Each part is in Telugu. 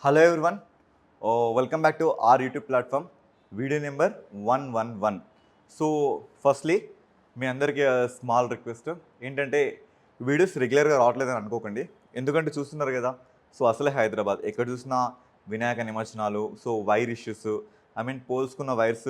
Hello everyone, welcome back to our YouTube platform, video number 111. So firstly మీ అందరికీ స్మాల్ రిక్వెస్ట్ ఏంటంటే వీడియోస్ రెగ్యులర్గా రావట్లేదని అనుకోకండి. ఎందుకంటే చూస్తున్నారు కదా, సో అసలే హైదరాబాద్ ఎక్కడ చూసినా వినాయక నిమజ్జనాలు, సో వైర్ ఇష్యూస్, పోల్చుకున్న వైర్స్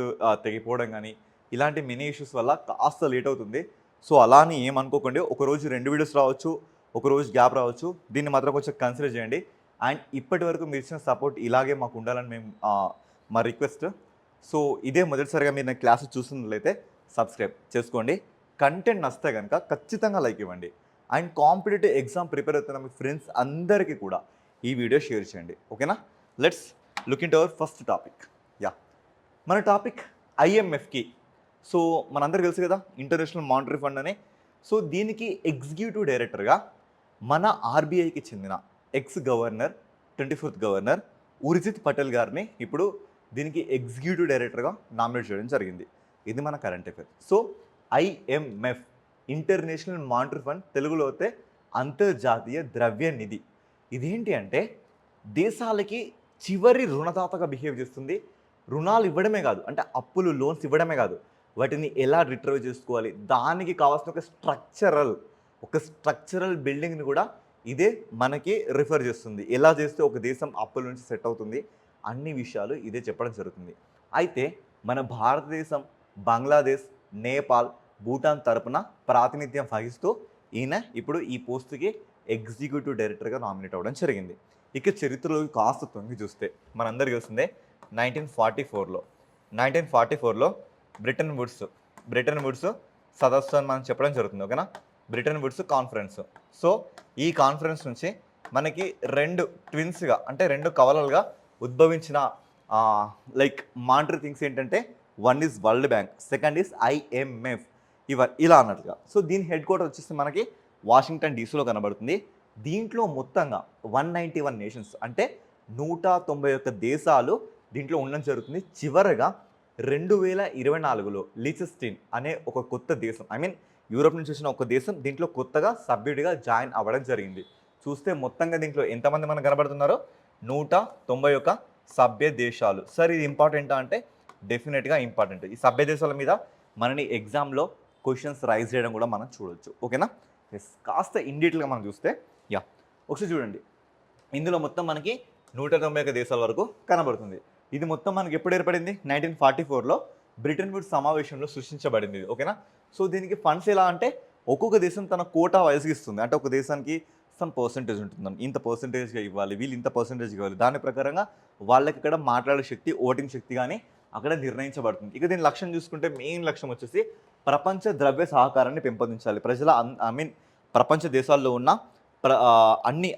తెగిపోవడం కానీ ఇలాంటి మినీ ఇష్యూస్ వల్ల కాస్త లేట్ అవుతుంది. సో అలా అని ఏమనుకోకండి, ఒకరోజు 2 వీడియోస్ రావచ్చు, ఒకరోజు గ్యాప్ రావచ్చు. దీన్ని మాత్రం కొంచెం కన్సిడర్ చేయండి. అండ్ ఇప్పటి వరకు మీరు ఇచ్చిన సపోర్ట్ ఇలాగే మాకు ఉండాలని మేము మా రిక్వెస్ట్. సో ఇదే మొదటిసారిగా మీరు నా క్లాస్ చూస్తున్నట్లయితే సబ్స్క్రైబ్ చేసుకోండి. కంటెంట్ నచ్చితే కనుక ఖచ్చితంగా లైక్ ఇవ్వండి. అండ్ కాంపిటేటివ్ ఎగ్జామ్ ప్రిపేర్ అవుతున్న మీ ఫ్రెండ్స్ అందరికీ కూడా ఈ వీడియో షేర్ చేయండి. ఓకేనా? Let's look in to our first topic. మన టాపిక్ ఐఎంఎఫ్కి. సో మనందరికీ తెలుసు కదా, ఇంటర్నేషనల్ మానిటరీ ఫండ్ అని. సో దీనికి ఎగ్జిక్యూటివ్ డైరెక్టర్గా మన ఆర్బీఐకి చెందిన X governor, 24th governor Urjit Patel గారిని ఇప్పుడు దీనికి ఎగ్జిక్యూటివ్ డైరెక్టర్గా నామినేట్ చేయడం జరిగింది. ఇది మన current affair. So IMF, international Monetary fund, తెలుగులో అయితే అంతర్జాతీయ ద్రవ్య నిధి. ఇదేంటి అంటే దేశాలకి చివరి రుణదాతగా బిహేవ్ చేస్తుంది. రుణాలు ఇవ్వడమే కాదు, అంటే అప్పులు, లోన్స్ ఇవ్వడమే కాదు, వాటిని ఎలా రిట్రీవ్ చేసుకోవాలి, దానికి కావాల్సిన ఒక స్ట్రక్చరల్ బిల్డింగ్ని కూడా ఇదే మనకి రిఫర్ చేస్తుంది. ఎలా చేస్తే ఒక దేశం అప్పుల నుంచి సెట్ అవుతుంది, అన్ని విషయాలు ఇదే చెప్పడం జరుగుతుంది. అయితే మన భారతదేశం, బంగ్లాదేశ్, నేపాల్, భూటాన్ తరపున ప్రాతినిధ్యం వహిస్తూ ఈయన ఇప్పుడు ఈ పోస్టుకి ఎగ్జిక్యూటివ్ డైరెక్టర్గా నామినేట్ అవ్వడం జరిగింది. ఇక చరిత్రలో కాస్త తొంగి చూస్తే మనందరికీ తెలిసిందే, 1944లో బ్రిటన్ వుడ్స్ సదస్సు అని మనం చెప్పడం జరుగుతుంది. ఓకేనా? Britain Woods conference. సో ఈ కాన్ఫరెన్స్ నుంచి మనకి 2 ట్విన్స్గా, అంటే 2 కవలలుగా ఉద్భవించిన మానిటరీ థింగ్స్ ఏంటంటే, one is world bank, second is IMF, ఇలా అన్నట్టుగా. సో దీని హెడ్ క్వార్టర్ వచ్చేసి మనకి వాషింగ్టన్ డీసీలో కనబడుతుంది. దీంట్లో మొత్తంగా 191 నేషన్స్, అంటే 191 దేశాలు దీంట్లో ఉండడం జరుగుతుంది. చివరగా 2024లో లిచెస్టైన్ అనే ఒక కొత్త దేశం, యూరోప్ నుంచి వచ్చిన ఒక దేశం దీంట్లో కొత్తగా సభ్యుడిగా జాయిన్ అవ్వడం జరిగింది. చూస్తే మొత్తంగా దీంట్లో ఎంతమంది మనకు కనబడుతున్నారో 191 సభ్య దేశాలు. సార్ ఇది ఇంపార్టెంటా అంటే డెఫినెట్గా ఇంపార్టెంట్. ఈ సభ్య దేశాల మీద మనని ఎగ్జామ్లో క్వశ్చన్స్ రైజ్ చేయడం కూడా మనం చూడొచ్చు. ఓకేనా? ఎస్, కాస్త ఇన్డీటెయిల్గా మనం చూస్తే ఒకసారి చూడండి. ఇందులో మొత్తం మనకి 191 దేశాల వరకు కనబడుతుంది. ఇది మొత్తం మనకి ఎప్పుడు ఏర్పడింది? 1944లో బ్రిటన్ వుడ్స్ సమావేశంలో సృష్టించబడింది. ఓకేనా? సో దీనికి ఫండ్స్ ఎలా అంటే, ఒక్కొక్క దేశం తన కోటా వైజ్గా ఇస్తుంది. అంటే ఒక దేశానికి సమ్ పర్సంటేజ్ ఉంటుందని, ఇంత పర్సంటేజ్గా ఇవ్వాలి, వీళ్ళు ఇంత పర్సంటేజ్ ఇవ్వాలి. దాని ప్రకారంగా వాళ్ళకి ఇక్కడ మాట్లాడే శక్తి, ఓటింగ్ శక్తి కానీ అక్కడ నిర్ణయించబడుతుంది. ఇక దీని లక్ష్యం చూసుకుంటే, మెయిన్ లక్ష్యం వచ్చేసి ప్రపంచ ద్రవ్య సహకారాన్ని పెంపొందించాలి. ప్రపంచ దేశాల్లో ఉన్న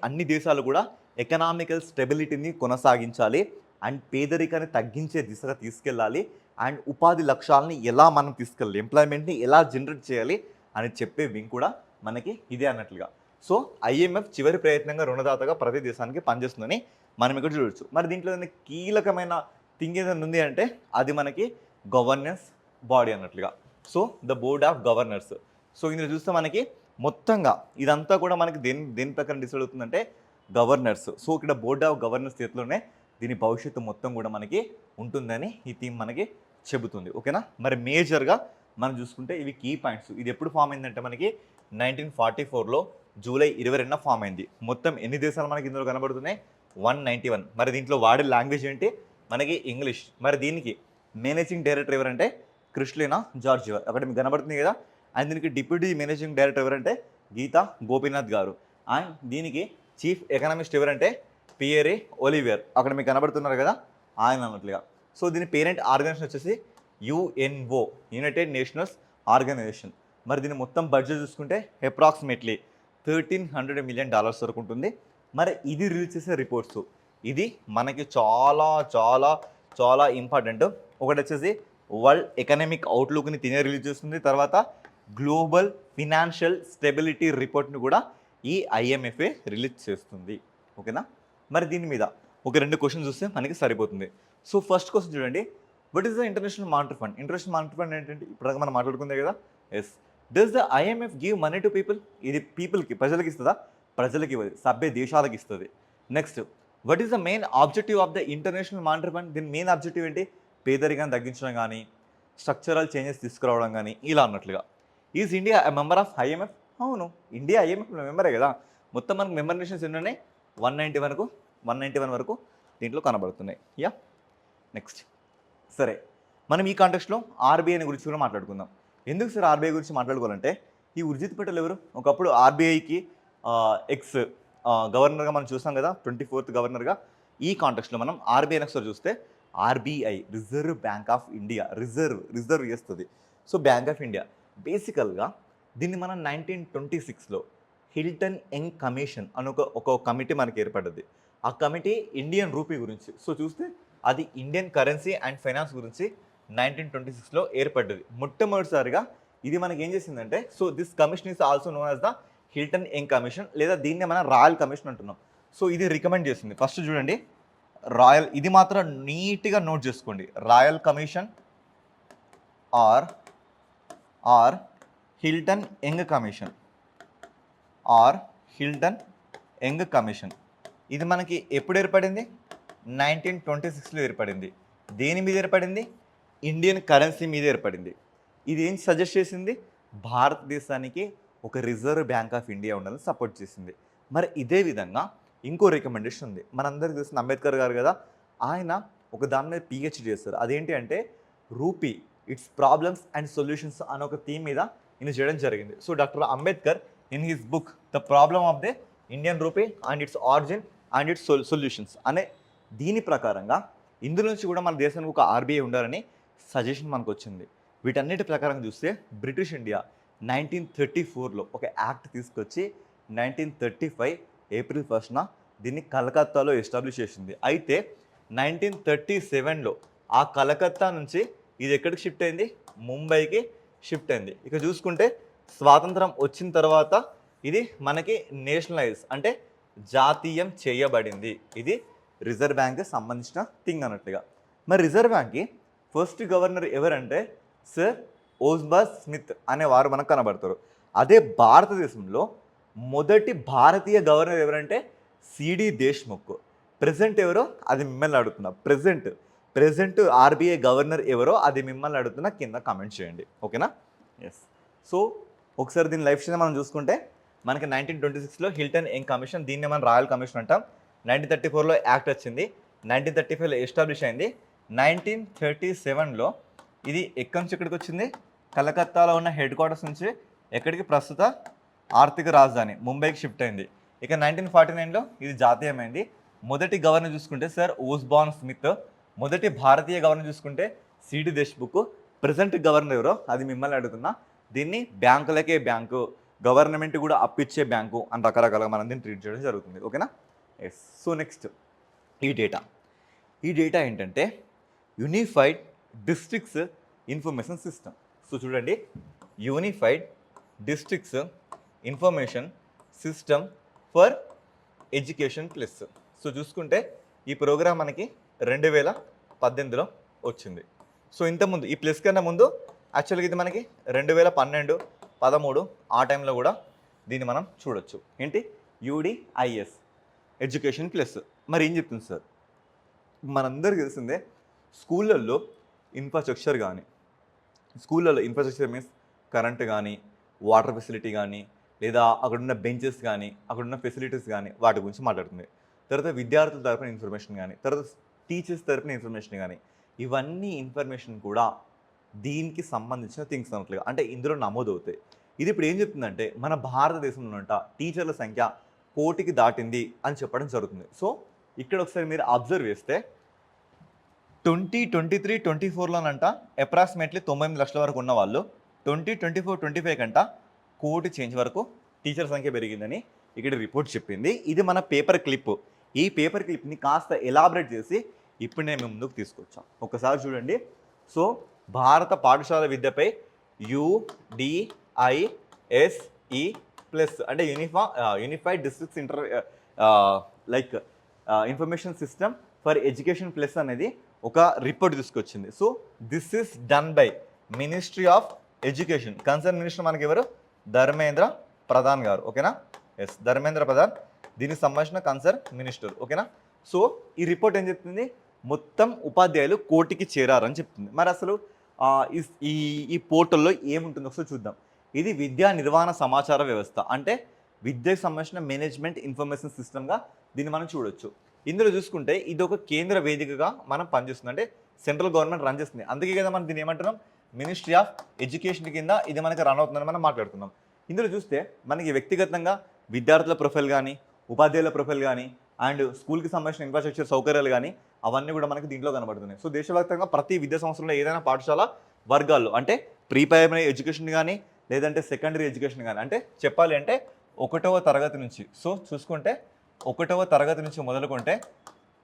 అన్ని దేశాలు కూడా ఎకనామికల్ స్టెబిలిటీని కొనసాగించాలి, అండ్ పేదరికాన్ని తగ్గించే దిశగా తీసుకెళ్ళాలి, అండ్ ఉపాధి లక్ష్యాలని ఎలా మనం తీసుకెళ్ళాలి, ఎంప్లాయ్మెంట్ని ఎలా జనరేట్ చేయాలి అని చెప్పే వింగ్ కూడా మనకి ఇదే అన్నట్లుగా. సో ఐఎంఎఫ్ చివరి ప్రయత్నంగా రుణదాతగా ప్రతి దేశానికి పనిచేస్తుందని మనం ఇక్కడ చూడవచ్చు. మరి దీంట్లో కీలకమైన థింగ్ ఏదైనా ఉంది అంటే అది మనకి గవర్నెన్స్ బాడీ అన్నట్లుగా. So the board of governors. So ఇందులో చూస్తే మనకి మొత్తంగా ఇదంతా కూడా మనకి దేని ప్రకారం డిసైడ్ అవుతుందంటే గవర్నర్స్. సో ఇక్కడ బోర్డ్ ఆఫ్ గవర్నర్స్ చేతిలోనే దీని భవిష్యత్తు మొత్తం కూడా మనకి ఉంటుందని ఈ థీమ్ మనకి చెబుతుంది. ఓకేనా? మరి మేజర్గా మనం చూసుకుంటే ఇవి కీ పాయింట్స్. ఇది ఎప్పుడు ఫామ్ అయిందంటే మనకి 1944లో జూలై 22న ఫామ్ అయింది. మొత్తం ఎన్ని దేశాలు మనకి ఇందులో కనబడుతున్నాయి? 191. మరి దీంట్లో వాడే లాంగ్వేజ్ ఏంటి? మనకి ఇంగ్లీష్. మరి దీనికి మేనేజింగ్ డైరెక్టర్ ఎవరంటే క్రిస్టినా జార్జియా, అక్కడ మీకు కనబడుతుంది కదా. అండ్ దీనికి డిప్యూటీ మేనేజింగ్ డైరెక్టర్ ఎవరంటే గీతా గోపీనాథ్ గారు. అండ్ దీనికి చీఫ్ ఎకనామిస్ట్ ఎవరంటే పియరే ఒలివియర్, అక్కడ మీకు కనబడుతున్నారు కదా, ఆయన అన్నట్లుగా. సో దీని పేరెంట్ ఆర్గనైజేషన్ వచ్చేసి యుఎన్ఓ, యునైటెడ్ నేషనల్స్ ఆర్గనైజేషన్. మరి దీని మొత్తం బడ్జెట్ చూసుకుంటే అప్రాక్సిమేట్లీ $1,300 మిలియన్ వరకు ఉంటుంది. మరి ఇది రిలీజ్ చేసే రిపోర్ట్స్, ఇది మనకి చాలా చాలా చాలా ఇంపార్టెంట్. ఒకటి వచ్చేసి వరల్డ్ ఎకనామిక్ అవుట్లుక్ని తినే రిలీజ్ చేస్తుంది. తర్వాత గ్లోబల్ ఫినాన్షియల్ స్టెబిలిటీ రిపోర్ట్ని కూడా ఈ ఐఎంఎఫ్ఏ రిలీజ్ చేస్తుంది. ఓకేనా? మరి దీని మీద ఒక 2 క్వశ్చన్స్ చూస్తే మనకి సరిపోతుంది. సో ఫస్ట్ క్వశ్చన్ చూడండి, what is the International Monetary Fund? International Monetary Fund ఏంటంటే ఇప్పుడు మనం మాట్లాడుకుందే కదా. Yes, does the IMF give money to people? ఇది పీపుల్కి, ప్రజలకి ఇస్తుందా? ప్రజలకి ఇవ్వదు, సభ్య దేశాలకు ఇస్తుంది. Next, what is the main objective of the International Monetary Fund? దీని మెయిన్ ఆబ్జెక్టివ్ ఏంటి? పేదరికాన్ని తగ్గించడం కానీ, స్ట్రక్చరల్ చేంజెస్ తీసుకురావడం కానీ, ఇలా అన్నట్లుగా. Is India a member of IMF? అవును, ఇండియా ఐఎంఎఫ్లో మెంబరే కదా. మొత్తం మనకు మెంబర్ నేషన్స్ ఎన్ని ఉన్నాయి? 191 వరకు దీంట్లో కనబడుతున్నాయి. Yeah, next. సరే, మనం ఈ కాంటెక్స్ట్లో ఆర్బీఐ గురించి కూడా మాట్లాడుకుందాం. ఎందుకు సార్ ఆర్బీఐ గురించి మాట్లాడుకోవాలంటే, ఈ ఉర్జిత్ పటేల్ ఎవరు? ఒకప్పుడు ఆర్బీఐకి ఎక్స్ గవర్నర్గా మనం చూసాం కదా, 24th గవర్నర్గా. ఈ కాంటెక్స్ట్లో మనం ఆర్బీఐ నెక్స్ట్ చూస్తే, RBI reserve bank of India, reserve చేస్తుంది. సో బ్యాంక్ ఆఫ్ ఇండియా బేసికల్గా దీన్ని మనం 1926లో హిల్టన్ యంగ్ కమిషన్ అని ఒక కమిటీ మనకి ఏర్పడ్డది. ఆ కమిటీ ఇండియన్ రూపీ గురించి, సో చూస్తే అది ఇండియన్ కరెన్సీ అండ్ ఫైనాన్స్ గురించి 1926లో ఏర్పడ్డది. మొట్టమొదటిసారిగా ఇది మనకి ఏం చేసిందంటే, so this commission is also known as the Hilton young commission, లేదా దీన్ని మనం రాయల్ కమిషన్ అంటున్నాం. సో ఇది రికమెండ్ చేసింది. ఫస్ట్ చూడండి, రాయల్, ఇది మాత్రం నీట్గా నోట్ చేసుకోండి, royal commission or Hilton young commission, ఇది మనకి ఎప్పుడు ఏర్పడింది? 1926లో ఏర్పడింది. దేని మీద ఏర్పడింది? ఇండియన్ కరెన్సీ మీద ఏర్పడింది. ఇది ఏం సజెస్ట్ చేసింది? భారతదేశానికి ఒక రిజర్వ్ బ్యాంక్ ఆఫ్ ఇండియా ఉండాలని సపోర్ట్ చేసింది. మరి ఇదే విధంగా ఇంకో రికమెండేషన్ ఉంది. మనందరికీ తెలిసిన అంబేద్కర్ గారు కదా, ఆయన ఒక దాని మీద పిహెచ్డి చేస్తారు. అదేంటి అంటే rupee, it's problems and solutions అనే ఒక థీమ్ మీద ఈయన చేయడం జరిగింది. So doctor Ambedkar in his book the problem of the Indian rupee and its origin and it's solutions అనే దీని ప్రకారంగా ఇందులో నుంచి కూడా మన దేశానికి ఒక ఆర్బీఐ ఉండాలని సజెషన్ మనకు వచ్చింది. వీటన్నిటి ప్రకారం చూస్తే బ్రిటిష్ ఇండియా 1934లో ఒక యాక్ట్ తీసుకొచ్చి 1935 ఏప్రిల్ 1న దీన్ని కలకత్తాలో ఎస్టాబ్లిష్ చేసింది. అయితే 1937లో ఆ కలకత్తా నుంచి ఇది ఎక్కడికి షిఫ్ట్ అయింది? ముంబైకి షిఫ్ట్ అయింది. ఇక చూసుకుంటే స్వాతంత్రం వచ్చిన తర్వాత ఇది మనకి నేషనలైజ్ అంటే జాతీయం చేయబడింది. ఇది రిజర్వ్ బ్యాంక్కి సంబంధించిన థింగ్ అన్నట్టుగా. మరి రిజర్వ్ బ్యాంక్కి ఫస్ట్ గవర్నర్ ఎవరంటే సర్ ఓస్బర్గ్ స్మిత్ అనేవారు మనకు కనబడతారు. అదే భారతదేశంలో మొదటి భారతీయ గవర్నర్ ఎవరంటే సిడి దేశ్ముఖ్. ప్రెసెంట్ ఎవరో అది మిమ్మల్ని అడుగుతున్నా. ప్రెసెంట్ ఆర్బీఐ గవర్నర్ ఎవరో అది మిమ్మల్ని అడుగుతున్నా, కింద కామెంట్ చేయండి, ఓకేనా? ఎస్. సో ఒకసారి దీని లైఫ్ స్టైల్ మనం చూసుకుంటే మనకి 1926లో హిల్టన్ యంగ్ కమిషన్, దీన్ని మనం రాయల్ కమిషన్ అంటాం. 1934లో యాక్ట్ వచ్చింది, 1935లో ఎస్టాబ్లిష్ అయింది. 1937లో ఇది ఎక్కడి నుంచి ఎక్కడికి వచ్చింది? కలకత్తాలో ఉన్న హెడ్ క్వార్టర్స్ నుంచి ఎక్కడికి? ప్రస్తుత ఆర్థిక రాజధాని ముంబైకి షిఫ్ట్ అయింది. ఇక 1949లో ఇది జాతీయమైంది. మొదటి గవర్నర్ చూసుకుంటే సర్ ఓస్బార్న్ స్మిత్. మొదటి భారతీయ గవర్నర్ చూసుకుంటే సిడి దేశ్ముఖ్. ప్రెసెంట్ గవర్నర్ ఎవరో అది మిమ్మల్ని అడుగుతున్నా. దీన్ని బ్యాంకులకే బ్యాంకు, గవర్నమెంట్ కూడా అప్పిచ్చే బ్యాంకు అని రకరకాలుగా మనం దీన్ని ట్రీట్ చేయడం జరుగుతుంది, ఓకేనా? ఎస్. సో నెక్స్ట్ ఈ డేటా ఏంటంటే unified districts information system. So చూడండి, unified districts information system for education plus. So చూసుకుంటే ఈ ప్రోగ్రామ్ మనకి 2018లో వచ్చింది. సో ఇంతకుముందు ఈ ప్లస్ కన్నా ముందు యాక్చువల్గా ఇది మనకి 2012, 13 ఆ టైంలో కూడా దీన్ని మనం చూడొచ్చు. ఏంటి? యూడిఐఎస్ ఎడ్యుకేషన్ ప్లస్. మరి ఏం చెప్తుంది సార్? మనందరికీ తెలిసిందే, స్కూళ్ళల్లో ఇన్ఫ్రాస్ట్రక్చర్ మీన్స్ కరెంట్ కానీ, వాటర్ ఫెసిలిటీ కానీ, లేదా అక్కడున్న బెంచెస్ కానీ, అక్కడున్న ఫెసిలిటీస్ కానీ, వాటి గురించి మాట్లాడుతుంది. తర్వాత విద్యార్థుల తరపున ఇన్ఫర్మేషన్ కానీ, తర్వాత టీచర్స్ తరపున ఇన్ఫర్మేషన్ కానీ, ఇవన్నీ ఇన్ఫర్మేషన్ కూడా దీనికి సంబంధించిన థింగ్స్ అన్నట్లుగా అంటే ఇందులో నమోదవుతాయి. ఇది ఇప్పుడు ఏం చెప్తుందంటే మన భారతదేశంలో ఉన్న టీచర్ల సంఖ్య 1 కోటికి దాటింది అని చెప్పడం జరుగుతుంది. సో ఇక్కడ ఒకసారి మీరు అబ్జర్వ్ చేస్తే 2023-24లోనంట అప్రాక్సిమేట్లీ 98 లక్షల వరకు ఉన్న వాళ్ళు 2024-25 కంట 1 కోటి చేంజ్ వరకు టీచర్ సంఖ్య పెరిగిందని ఇక్కడ రిపోర్ట్ చెప్పింది. ఇది మన పేపర్ క్లిప్. ఈ పేపర్ క్లిప్ని కాస్త ఎలాబరేట్ చేసి ఇప్పుడు నేను ముందుకు తీసుకొచ్చాను. ఒకసారి చూడండి. సో భారత పాఠశాల విద్యపై యుడిఐఎస్ఈ ప్లస్ అంటే unified districts information system for education plus అనేది ఒక రిపోర్ట్ తీసుకొచ్చింది. So this is done by ministry of education. Concern minister మనకి ఎవరు? ధర్మేంద్ర ప్రధాన్ గారు, ఓకేనా? ఎస్, ధర్మేంద్ర ప్రధాన్ దీనికి సంబంధించిన కన్సర్న్ మినిస్టర్, ఓకేనా? సో ఈ రిపోర్ట్ ఏం చెప్తుంది, మొత్తం ఉపాధ్యాయులు 1,00,00,000కి చేరారని చెప్తుంది. మరి అసలు ఈ ఈ పోర్టల్లో ఏముంటుందో ఒకసారి చూద్దాం. ఇది విద్యా నిర్వహణ సమాచార వ్యవస్థ, అంటే విద్యకు సంబంధించిన మేనేజ్మెంట్ ఇన్ఫర్మేషన్ సిస్టమ్గా దీన్ని మనం చూడొచ్చు. ఇందులో చూసుకుంటే ఇది ఒక కేంద్ర వేదికగా మనం పనిచేస్తుంది, అంటే సెంట్రల్ గవర్నమెంట్ రన్ చేస్తుంది. అందుకే కదా మనం దీన్ని ఏమంటున్నాం, మినిస్ట్రీ ఆఫ్ ఎడ్యుకేషన్ కింద ఇది మనకి రన్ అవుతుందని మనం మాట్లాడుతున్నాం. ఇందులో చూస్తే మనకి వ్యక్తిగతంగా విద్యార్థుల ప్రొఫైల్ కానీ, ఉపాధ్యాయుల ప్రొఫైల్ కానీ, అండ్ స్కూల్కి సంబంధించిన ఇన్ఫ్రాస్ట్రక్చర్ సౌకర్యాలు కానీ అవన్నీ కూడా మనకి దీంట్లో కనబడుతున్నాయి. సో దేశవ్యాప్తంగా ప్రతి విద్యా సంవత్సరంలో ఏదైనా పాఠశాల వర్గాల్లో, అంటే ప్రీ ప్రైమరీ ఎడ్యుకేషన్ కానీ లేదంటే సెకండరీ ఎడ్యుకేషన్ కానీ, అంటే చెప్పాలి అంటే 1వ తరగతి నుంచి, సో చూసుకుంటే 1వ తరగతి నుంచి మొదలుకుంటే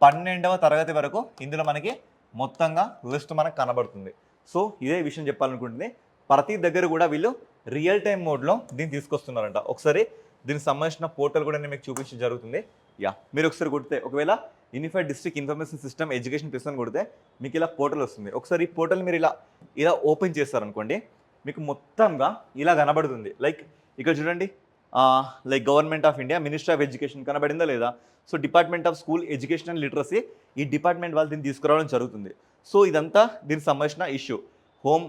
12వ తరగతి వరకు ఇందులో మనకి మొత్తంగా లిస్ట్ మనకు కనబడుతుంది. సో ఇదే విషయం చెప్పాలనుకుంటుంది. ప్రతి దగ్గర కూడా వీళ్ళు రియల్ టైం మోడ్లో దీన్ని తీసుకొస్తున్నారంట. ఒకసారి దీనికి సంబంధించిన పోర్టల్ కూడా నేను మీకు చూపించడం జరుగుతుంది. మీరు ఒకసారి కొడితే, ఒకవేళ unified district information system education plus అని కొడితే మీకు ఇలా పోర్టల్ వస్తుంది. ఒకసారి ఈ పోర్టల్ మీరు ఇలా ఓపెన్ చేస్తారనుకోండి, మీకు మొత్తంగా ఇలా కనబడుతుంది. లైక్ ఇక్కడ చూడండి, like government of India, ministry of education కనబడిందా లేదా, so department of school education and literacy, ఈ డిపార్ట్మెంట్ వాళ్ళు దీన్ని తీసుకురావడం జరుగుతుంది. సో ఇదంతా దీనికి సంబంధించిన ఇష్యూ. హోమ్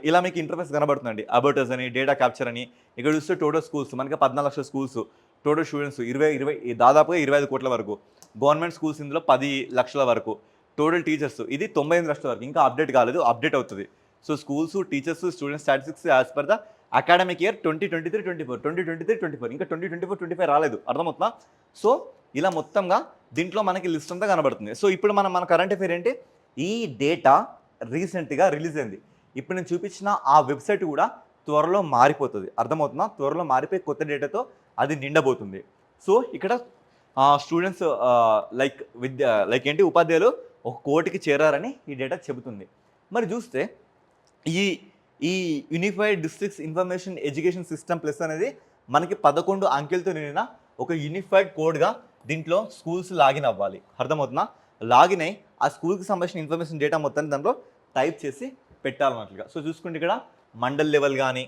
ఇలా మీకు ఇంటర్ఫేస్ కనబడుతుందండి. అబౌటస్ అని, డేటా క్యాప్చర్ అని. ఇక్కడ చూస్తే టోటల్ స్కూల్స్ మనకి 14 లక్షల స్కూల్స్, టోటల్ స్టూడెంట్స్ 20 దాదాపుగా 25 కోట్ల వరకు. గవర్నమెంట్ స్కూల్స్ ఇందులో 10 లక్షల వరకు. టోటల్ టీచర్స్ ఇది 98 లక్షల వరకు. ఇంకా అప్డేట్ కాలేదు, అప్డేట్ అవుతుంది. So schools, teachers, students statistics as per the academic year 2023-24, 2023-24, ఇంకా 2024-25 రాలేదు, అర్థమవుతుందా? సో ఇలా మొత్తంగా దీంట్లో మనకి లిస్ట్ అంతా కనబడుతుంది. సో ఇప్పుడు మన కరెంట్ అఫేర్ ఏంటి, ఈ డేటా రీసెంట్గా రిలీజ్ అయింది. ఇప్పుడు నేను చూపించిన ఆ వెబ్సైట్ కూడా త్వరలో మారిపోతుంది, అర్థమవుతుందా? త్వరలో మారిపోయి కొత్త డేటాతో అది నిండబోతుంది. సో ఇక్కడ స్టూడెంట్స్ లైక్ ఏంటి, ఉపాధ్యాయులు 1,00,00,000కి చేరారని ఈ డేటా చెబుతుంది. మరి చూస్తే ఈ unified districts information education system plus అనేది మనకి 11 అంకెలతో నిండిన ఒక యూనిఫైడ్ కోడ్గా దీంట్లో స్కూల్స్ లాగిన్ అవ్వాలి, అర్థమవుతుందా? లాగిన్ అయ్యి ఆ స్కూల్కి సంబంధించిన ఇన్ఫర్మేషన్ డేటా మొత్తాన్ని దాంట్లో టైప్ చేసి పెట్టాలన్నట్లుగా. సో చూసుకుంటే ఇక్కడ మండల్ లెవెల్ కానీ,